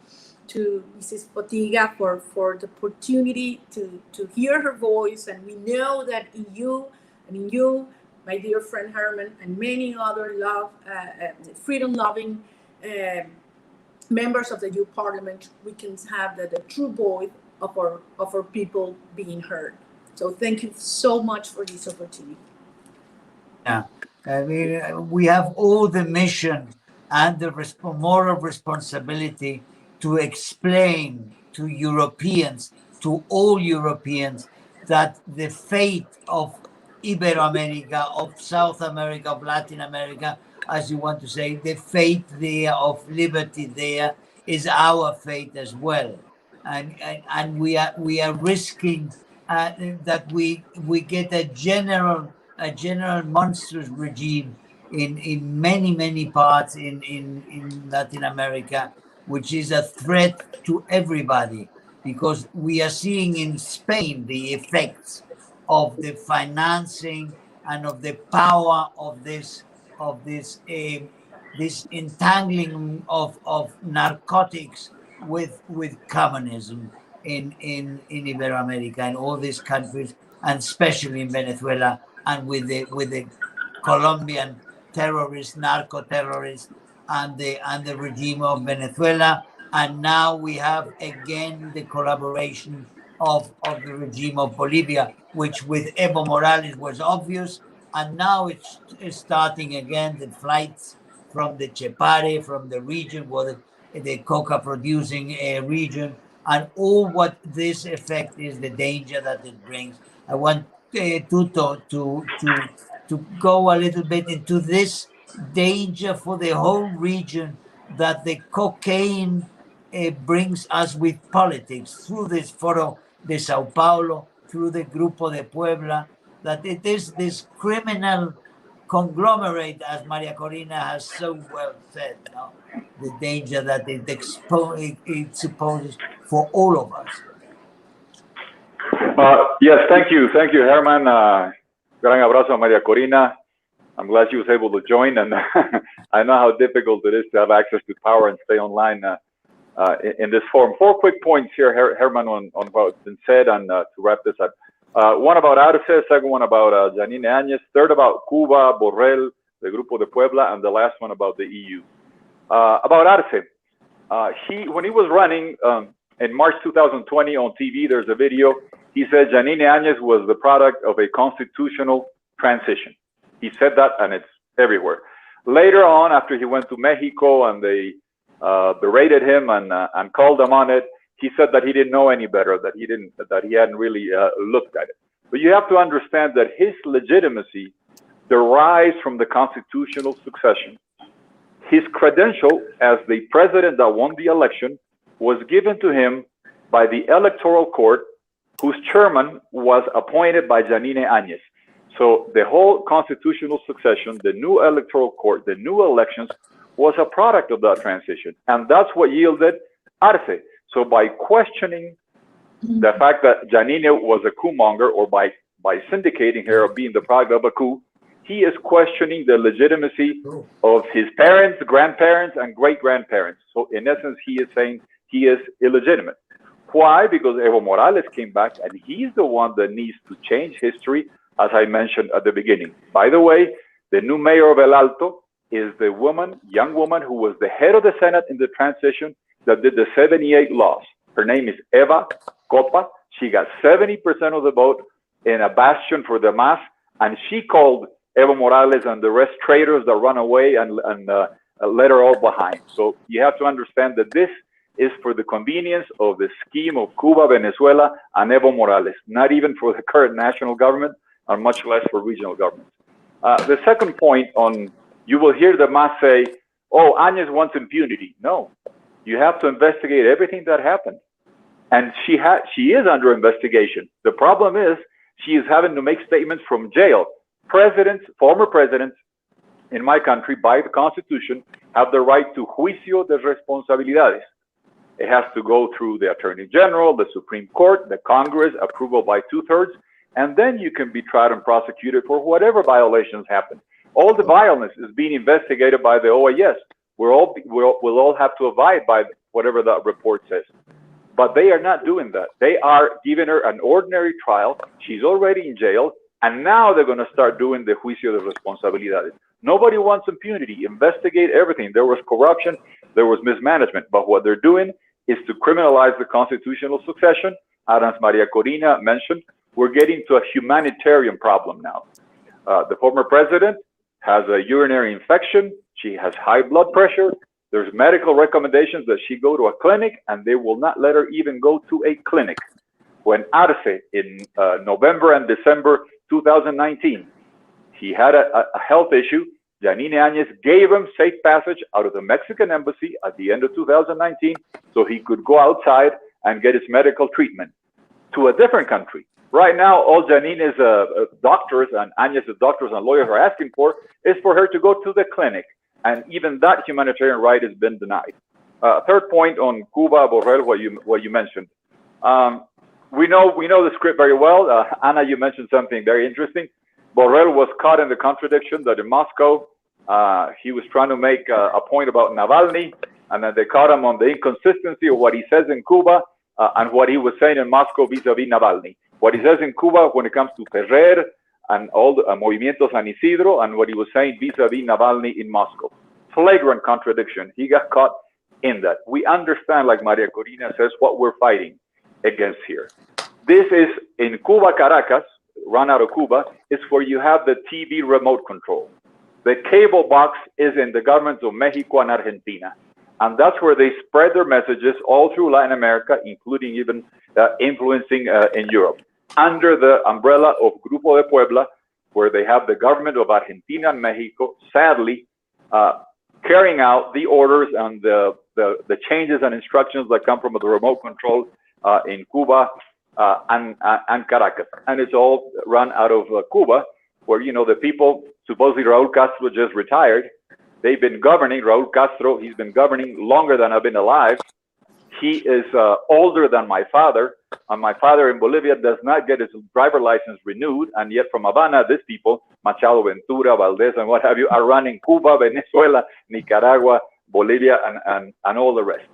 to Mrs. Fotyga for the opportunity to hear her voice, and we know that in you, my dear friend Hermann, and many other freedom-loving members of the EU Parliament, we can have the true voice of our people being heard. So thank you so much for this opportunity. Yeah, I mean, we have all the mission and the moral responsibility to explain to Europeans, to all Europeans, that the fate of Iberoamerica, of South America, of Latin America, as you want to say, the fate there of liberty there is our fate as well. And we are risking that we get a general monstrous regime in many parts in Latin America, which is a threat to everybody, because we are seeing in Spain the effects of the financing and of the power of this entangling of narcotics with communism in Iberoamerica and all these countries, and especially in Venezuela, and with the Colombian terrorists, narco terrorists, and the regime of Venezuela. And now we have again the collaboration of the regime of Bolivia, which with Evo Morales was obvious, and now it's starting again, the flights from the Chepare, from the region, the coca producing region, and all what this effect is, the danger that it brings. I want Tuto to go a little bit into this danger for the whole region that the cocaine brings us with politics through this Foro de Sao Paulo, through the Grupo de Puebla, that it is this criminal conglomerate, as María Corina has so well said, no? The danger that it supposes for all of us. Yes, thank you, Hermann. Gran abrazo a María Corina. I'm glad she was able to join, and I know how difficult it is to have access to power and stay online in this forum. 4 quick points here, Hermann, on what's been said, and to wrap this up. One about Arce, second one about Jeanine Áñez, third about Cuba, Borrell, the Grupo de Puebla, and the last one about the EU. About Arce, when he was running in March 2020 on TV, there's a video. He said Jeanine Áñez was the product of a constitutional transition. He said that, and it's everywhere. Later on, after he went to Mexico and they berated him and called him on it, he said that he didn't know any better, that he hadn't really looked at it. But you have to understand that his legitimacy derives from the constitutional succession. His credential as the president that won the election was given to him by the electoral court, whose chairman was appointed by Jeanine Áñez. So the whole constitutional succession, the new electoral court, the new elections, was a product of that transition. And that's what yielded Arce. So by questioning the fact that Jeanine was a coup monger, or by syndicating her of being the product of a coup, he is questioning the legitimacy of his parents, grandparents, and great-grandparents. So in essence, he is saying he is illegitimate. Why? Because Evo Morales came back, and he's the one that needs to change history, as I mentioned at the beginning. By the way, the new mayor of El Alto is the young woman who was the head of the Senate in the transition that did the 78 laws. Her name is Eva Copa. She got 70% of the vote in a bastion for the MAS, and she called Evo Morales and the rest traitors that run away and let her all behind. So you have to understand that this is for the convenience of the scheme of Cuba, Venezuela, and Evo Morales, not even for the current national government, and much less for regional governments. The second point you will hear the MAS say, oh, Áñez wants impunity. No, you have to investigate everything that happened. And she is under investigation. The problem is she is having to make statements from jail. Former presidents in my country, by the Constitution, have the right to juicio de responsabilidades. It has to go through the Attorney General, the Supreme Court, the Congress, approval by 2/3, and then you can be tried and prosecuted for whatever violations happen. All the violence is being investigated by the OAS. We'll all have to abide by whatever that report says. But they are not doing that. They are giving her an ordinary trial. She's already in jail, and now they're going to start doing the juicio de responsabilidades. Nobody wants impunity. Investigate everything. There was corruption, there was mismanagement, but what they're doing is to criminalize the constitutional succession. As María Corina mentioned, we're getting to a humanitarian problem now. The former president has a urinary infection. She has high blood pressure. There's medical recommendations that she go to a clinic, and they will not let her even go to a clinic. When Arce, in November and December 2019, he had a health issue, Jeanine Áñez gave him safe passage out of the Mexican embassy at the end of 2019 so he could go outside and get his medical treatment to a different country. Right now, all Jeanine's doctors and Áñez's doctors and lawyers are asking for is for her to go to the clinic. And even that humanitarian right has been denied. Third point on Cuba, Borrell, what you mentioned. We know the script very well. Anna, you mentioned something very interesting. Borrell was caught in the contradiction that in Moscow, he was trying to make a point about Navalny, and then they caught him on the inconsistency of what he says in Cuba and what he was saying in Moscow vis-a-vis Navalny. What he says in Cuba when it comes to Ferrer and all the Movimiento San Isidro, and what he was saying vis-a-vis Navalny in Moscow. Flagrant contradiction. He got caught in that. We understand, like María Corina says, what we're fighting against here. This is in Cuba, Caracas, run out of Cuba, is where you have the TV remote control. The cable box is in the governments of Mexico and Argentina. And that's where they spread their messages all through Latin America, including even influencing in Europe. Under the umbrella of Grupo de Puebla, where they have the government of Argentina and Mexico, sadly, carrying out the orders and the changes and instructions that come from the remote control in Cuba and Caracas. And it's all run out of Cuba, where, you know, the people, supposedly Raúl Castro just retired. They've been governing, Raúl Castro, he's been governing longer than I've been alive. He is older than my father, and my father in Bolivia does not get his driver license renewed, and yet from Havana, these people, Machado, Ventura, Valdez, and what have you, are running Cuba, Venezuela, Nicaragua, Bolivia, and all the rest.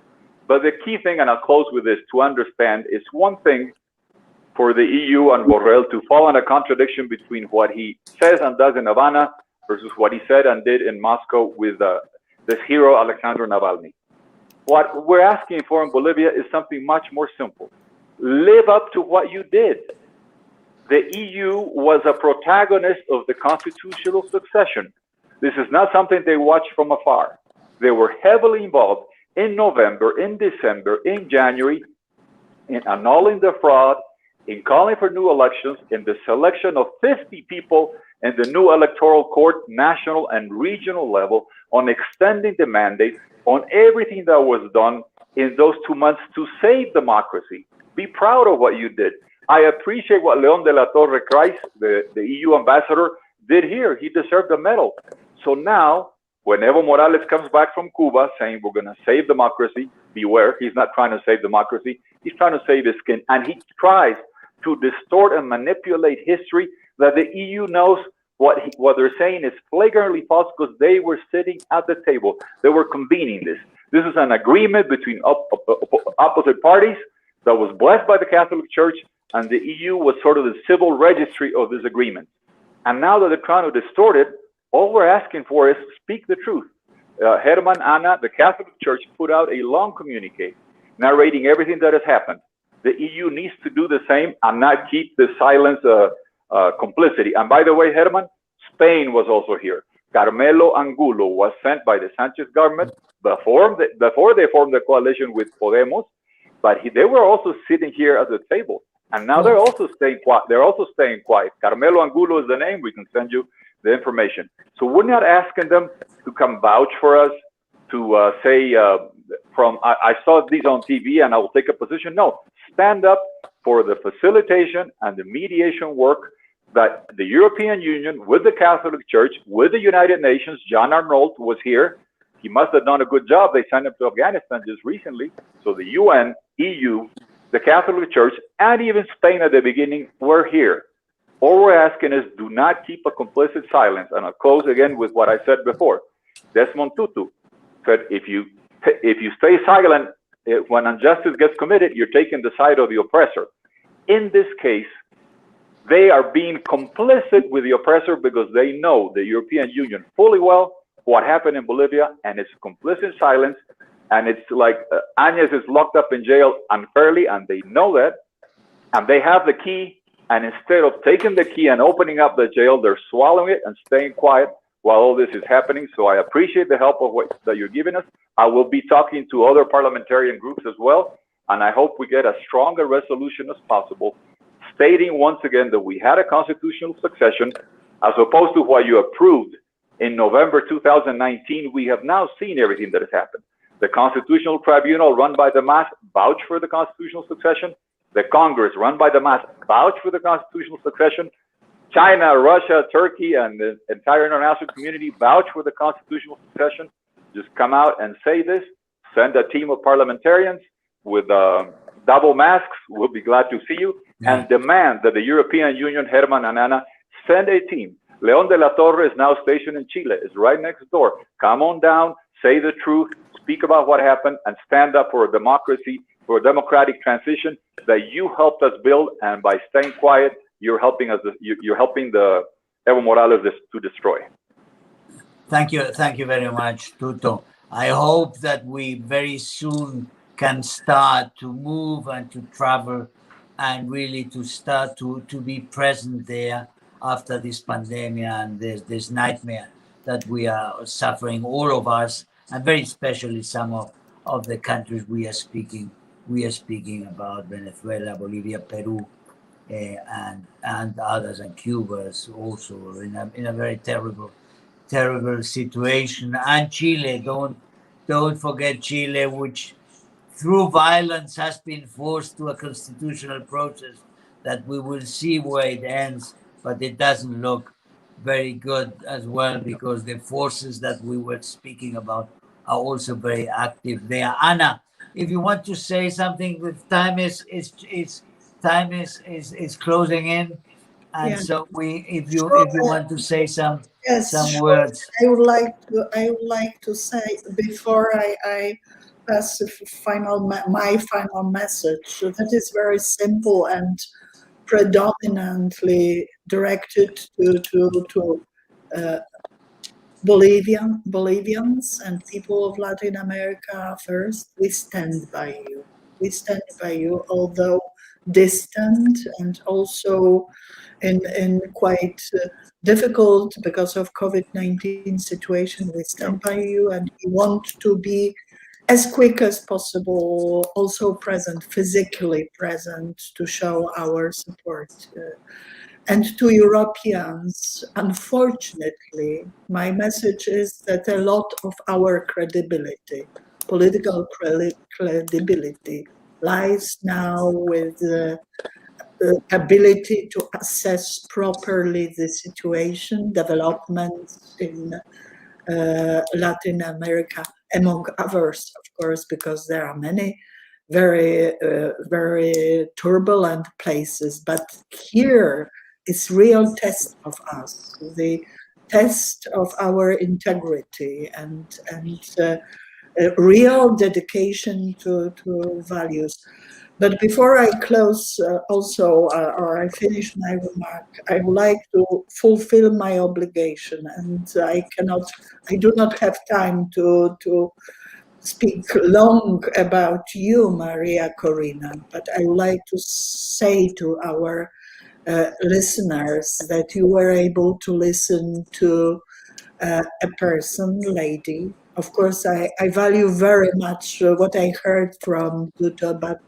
But the key thing, and I'll close with this, to understand is one thing for the EU and Borrell to fall in a contradiction between what he says and does in Havana versus what he said and did in Moscow with this hero, Alexander Navalny. What we're asking for in Bolivia is something much more simple. Live up to what you did. The EU was a protagonist of the constitutional succession. This is not something they watched from afar. They were heavily involved in November, in December, in January, in annulling the fraud, in calling for new elections, in the selection of 50 people in the new electoral court, national and regional level, on extending the mandate, on everything that was done in those 2 months to save democracy. Be proud of what you did. I appreciate what León de la Torre Kreis, the EU ambassador, did here. He deserved a medal. So now, when Evo Morales comes back from Cuba saying we're going to save democracy, beware, he's not trying to save democracy. He's trying to save his skin. And he tries to distort and manipulate history that the EU knows what they're saying is flagrantly false because they were sitting at the table. They were convening this. This is an agreement between opposite parties that was blessed by the Catholic Church, and the EU was sort of the civil registry of this agreement. And now that they're trying to distort it, all we're asking for is speak the truth. Hermann, Anna, the Catholic Church put out a long communique narrating everything that has happened. The EU needs to do the same and not keep the silence complicity. And by the way, Hermann, Spain was also here. Carmelo Angulo was sent by the Sanchez government before they formed the coalition with Podemos, but they were also sitting here at the table. And now they're also staying quiet. Carmelo Angulo is the name. We can send you the information. So we're not asking them to come vouch for us, to say I saw these on TV and I will take a position. No, stand up for the facilitation and the mediation work that the European Union, with the Catholic Church, with the United Nations, John Arnold was here, he must have done a good job. They sent him to Afghanistan just recently. So the UN, EU, the Catholic Church, and even Spain at the beginning were here. All we're asking is do not keep a complicit silence. And I'll close again with what I said before. Desmond Tutu said, if you stay silent when injustice gets committed, you're taking the side of the oppressor. In this case, they are being complicit with the oppressor because they know the European Union fully well what happened in Bolivia, and it's complicit silence. And it's like Áñez is locked up in jail unfairly, and they know that, and they have the key. And instead of taking the key and opening up the jail, they're swallowing it and staying quiet while all this is happening. So I appreciate the help of that you're giving us. I will be talking to other parliamentarian groups as well, and I hope we get as strong a resolution as possible, stating once again that we had a constitutional succession, as opposed to what you approved in November 2019. We have now seen everything that has happened. The Constitutional Tribunal run by the MAS vouched for the constitutional succession. The Congress run by the MAS vouched for the constitutional succession. China, Russia, Turkey, and the entire international community vouch for the constitutional succession. Just come out and say this. Send a team of parliamentarians with double masks. We'll be glad to see you. And demand that the European Union, Hermann and Ana, send a team. León de la Torre is now stationed in Chile. It's right next door. Come on down, say the truth, speak about what happened, and stand up for a democracy, for a democratic transition that you helped us build. And by staying quiet, you're helping us. You're helping the Evo Morales to destroy. Thank you very much, Tuto. I hope that we very soon can start to move and to travel, and really to start to be present there after this pandemic and this nightmare that we are suffering, all of us, and very especially some of the countries we are speaking about: Venezuela, Bolivia, Peru, and others, and Cuba also in a very terrible situation. And Chile, don't forget Chile, which through violence has been forced to a constitutional process that we will see where it ends, but it doesn't look very good as well, because the forces that we were speaking about are also very active there. Ana, if you want to say something, the time is closing in, and so if you want to say some words. I would like to say before I pass my final message, that is very simple and predominantly directed to Bolivians and people of Latin America. First, we stand by you. We stand by you, although distant and also in quite difficult because of COVID-19 situation. We stand by you, and we want to be as quick as possible, also present, physically present, to show our support. And to Europeans, unfortunately, my message is that a lot of our credibility, political credibility, lies now with the ability to assess properly the situation, developments in Latin America, among others, of course, because there are many very, very turbulent places. But here is real test of us, the test of our integrity and real dedication to values. But before I close, or I finish my remark, I would like to fulfill my obligation, and I do not have time to speak long about you, María Corina, but I would like to say to our listeners that you were able to listen to a person, lady. Of course, I value very much what I heard from Tuto, but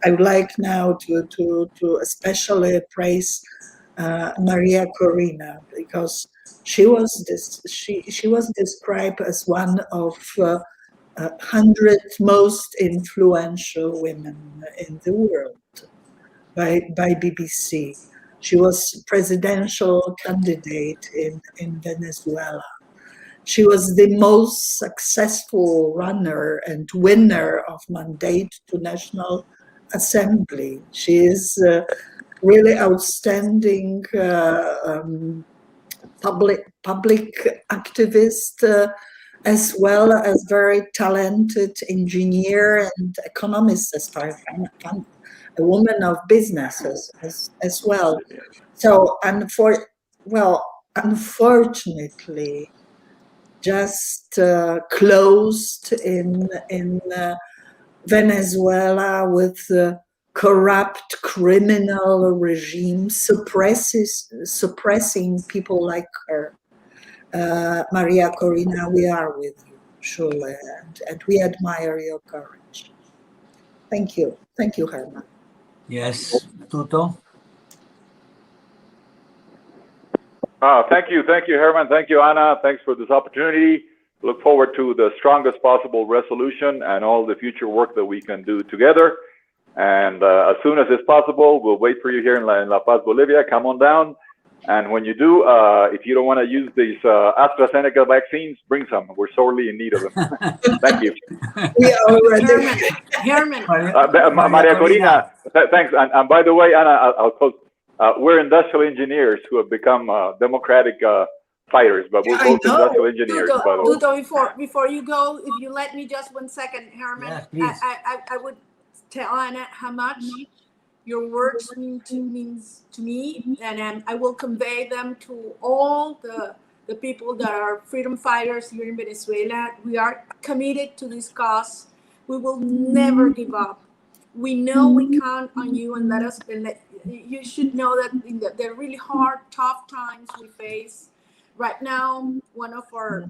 I would like now to especially praise María Corina, because she was described as one of 100 most influential women in the world by BBC. She was presidential candidate in Venezuela. She was the most successful runner and winner of mandate to National Assembly. She is really outstanding public activist, as well as very talented engineer and economist, as far as a woman of business as well. So, unfortunately, just closed in Venezuela with the corrupt criminal regime suppressing people like her. María Corina, we are with you, surely, and we admire your courage. Thank you. Thank you, Hermann. Yes, Tuto. Thank you, Hermann. Thank you, Ana. Thanks for this opportunity. Look forward to the strongest possible resolution and all the future work that we can do together. And as soon as it's possible, we'll wait for you here in La Paz, Bolivia. Come on down. And when you do, if you don't want to use these AstraZeneca vaccines, bring some. We're sorely in need of them. Thank you. Hermann. María Corina, thanks. And by the way, Ana, I'll close. We're industrial engineers who have become democratic fighters, but we're both industrial engineers. Tuto, before you go, if you let me just 1 second, Hermann, yes, I would tell Ana how much your words means to me, and I will convey them to all the people that are freedom fighters here in Venezuela. We are committed to this cause. We will never give up. We know we count on you, and you should know that in the really hard, tough times we face right now, one of our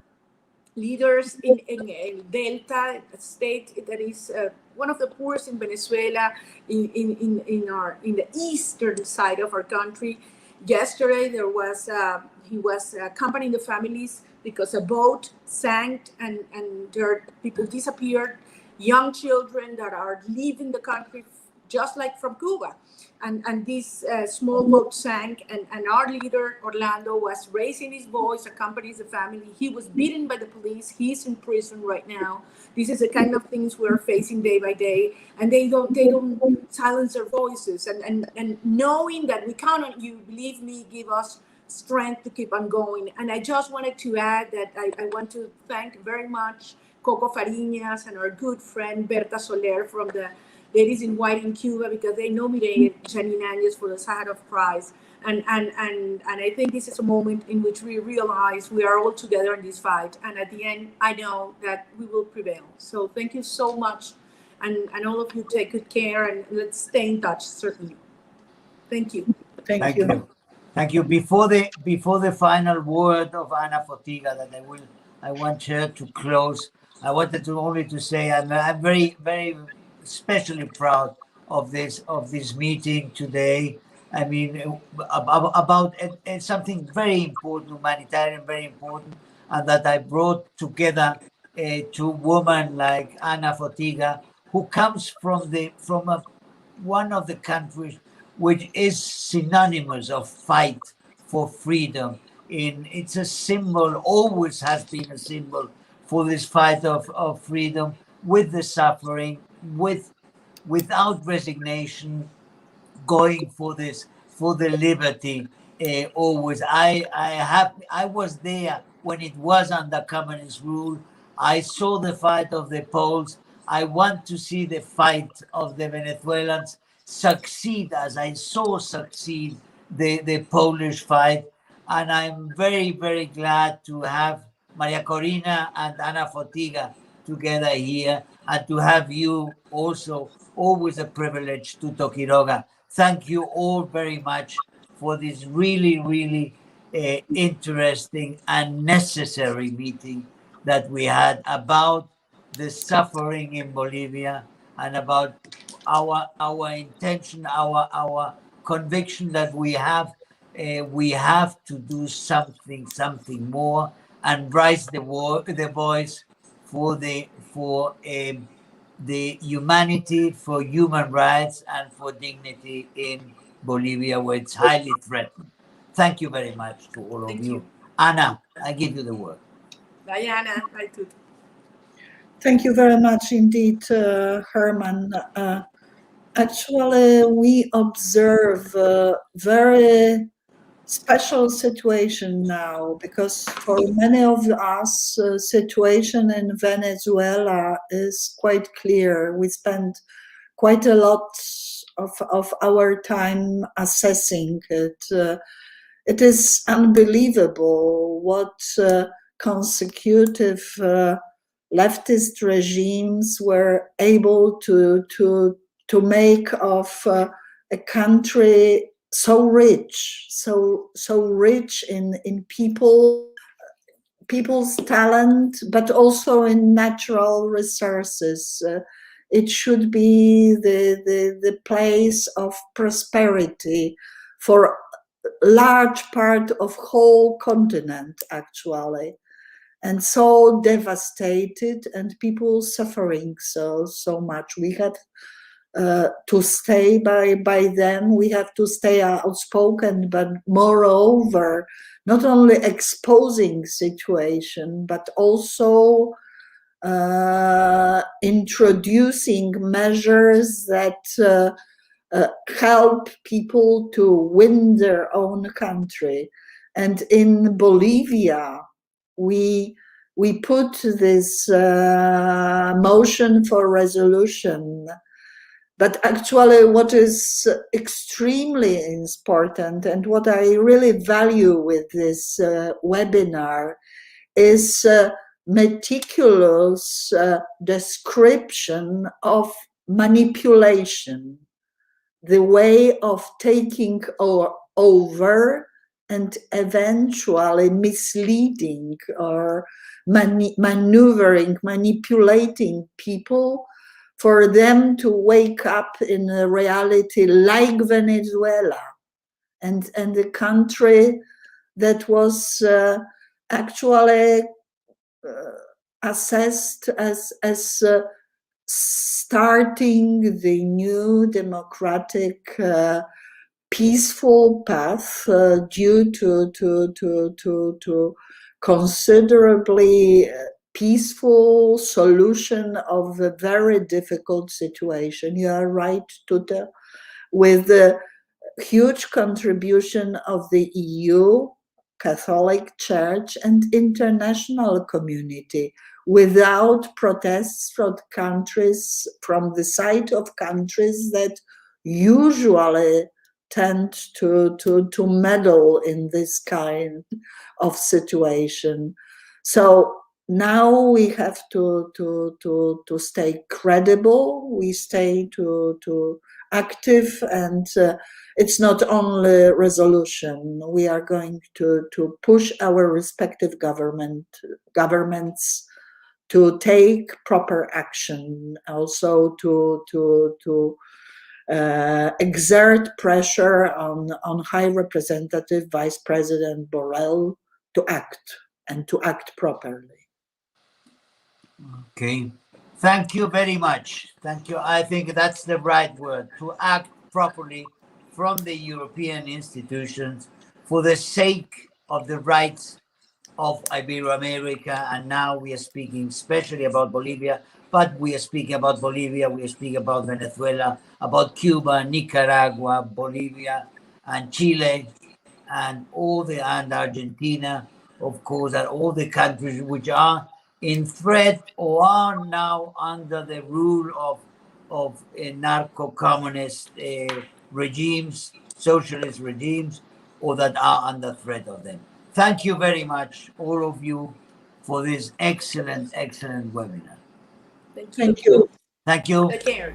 leaders in Delta state that is one of the poorest in Venezuela, in the eastern side of our country. Yesterday he was accompanying the families because a boat sank and their people disappeared. Young children that are leaving the country, just like from Cuba. And this small boat sank, and our leader, Orlando, was raising his voice, accompanies the family. He was beaten by the police. He's in prison right now. This is the kind of things we're facing day by day, and they don't silence their voices. And knowing that we count on you, believe me, give us strength to keep on going. And I just wanted to add that I want to thank very much Coco Fariñas and our good friend Berta Soler from the Ladies in White in Cuba, because they nominated Jeanine Áñez for the Sakharov Prize. And I think this is a moment in which we realize we are all together in this fight. And at the end, I know that we will prevail. So thank you so much. And all of you take good care, and let's stay in touch, certainly. Thank you. Thank you. Thank you. Before the final word of Ana Fotyga, that I want her to close, I wanted to only to say I'm very, very especially proud of this meeting today. I mean, about something very important, humanitarian, very important, and that I brought together two women like Ana Fotyga, who comes from one of the countries which is synonymous of fight for freedom. It's a symbol, always has been a symbol for this fight of freedom, with the suffering, without resignation, going for the liberty. Always, I was there when it was under communist rule. I saw the fight of the Poles. I want to see the fight of the Venezuelans succeed, as I saw succeed the Polish fight. And I'm very, very glad to have María Corina and Ana Fotyga together here, and to have you also. Always a privilege, Tuto Quiroga. Thank you all very much for this really, really interesting and necessary meeting that we had about the suffering in Bolivia, and about our intention, our conviction that we have to do something more, and raise the voice for the humanity, for human rights, and for dignity in Bolivia, where it's highly threatened. Thank you very much to all of you. Ana, I give you the word. Bye, Anna. Bye, Tuto. Thank you very much indeed, Hermann. Actually, we observe a very special situation now, because for many of us, situation in Venezuela is quite clear. We spend quite a lot of our time assessing it. It is unbelievable what consecutive leftist regimes were able to make of a country so rich, so rich in people's talent, but also in natural resources. It should be the place of prosperity for a large part of whole continent, actually. And so devastated, and people suffering so much. We have to stay by them. We have to stay outspoken, but moreover, not only exposing situation, but also introducing measures that help people to win their own country. And in Bolivia, we put this motion for resolution. But actually, what is extremely important, and what I really value with this webinar, is meticulous description of manipulation, the way of taking over and eventually misleading or maneuvering, manipulating people for them to wake up in a reality like Venezuela, and a country that was actually assessed as starting the new democratic peaceful path due to considerably peaceful solution of a very difficult situation. You are right, Tuto, with the huge contribution of the EU, Catholic Church, and international community. Without protests from countries, from the side of countries that usually tend to meddle in this kind of situation. So now we have to stay credible. We stay to active, and it's not only resolution. We are going to push our respective governments to take proper action, also to exert pressure on High Representative Vice President Borrell to act, and to act properly. Okay, thank you very much. Thank you. I think that's the right word, to act properly from the European institutions for the sake of the rights of Ibero-America. And now we are speaking especially about Bolivia, but we are speaking about Bolivia, we are speaking about Venezuela, about Cuba, Nicaragua, Bolivia, and Chile, and and Argentina, of course, and all the countries which are in threat or are now under the rule of narco-communist regimes, socialist regimes, or that are under threat of them. Thank you very much, all of you, for this excellent webinar. Thank you. Thank you. Thank you. Take care.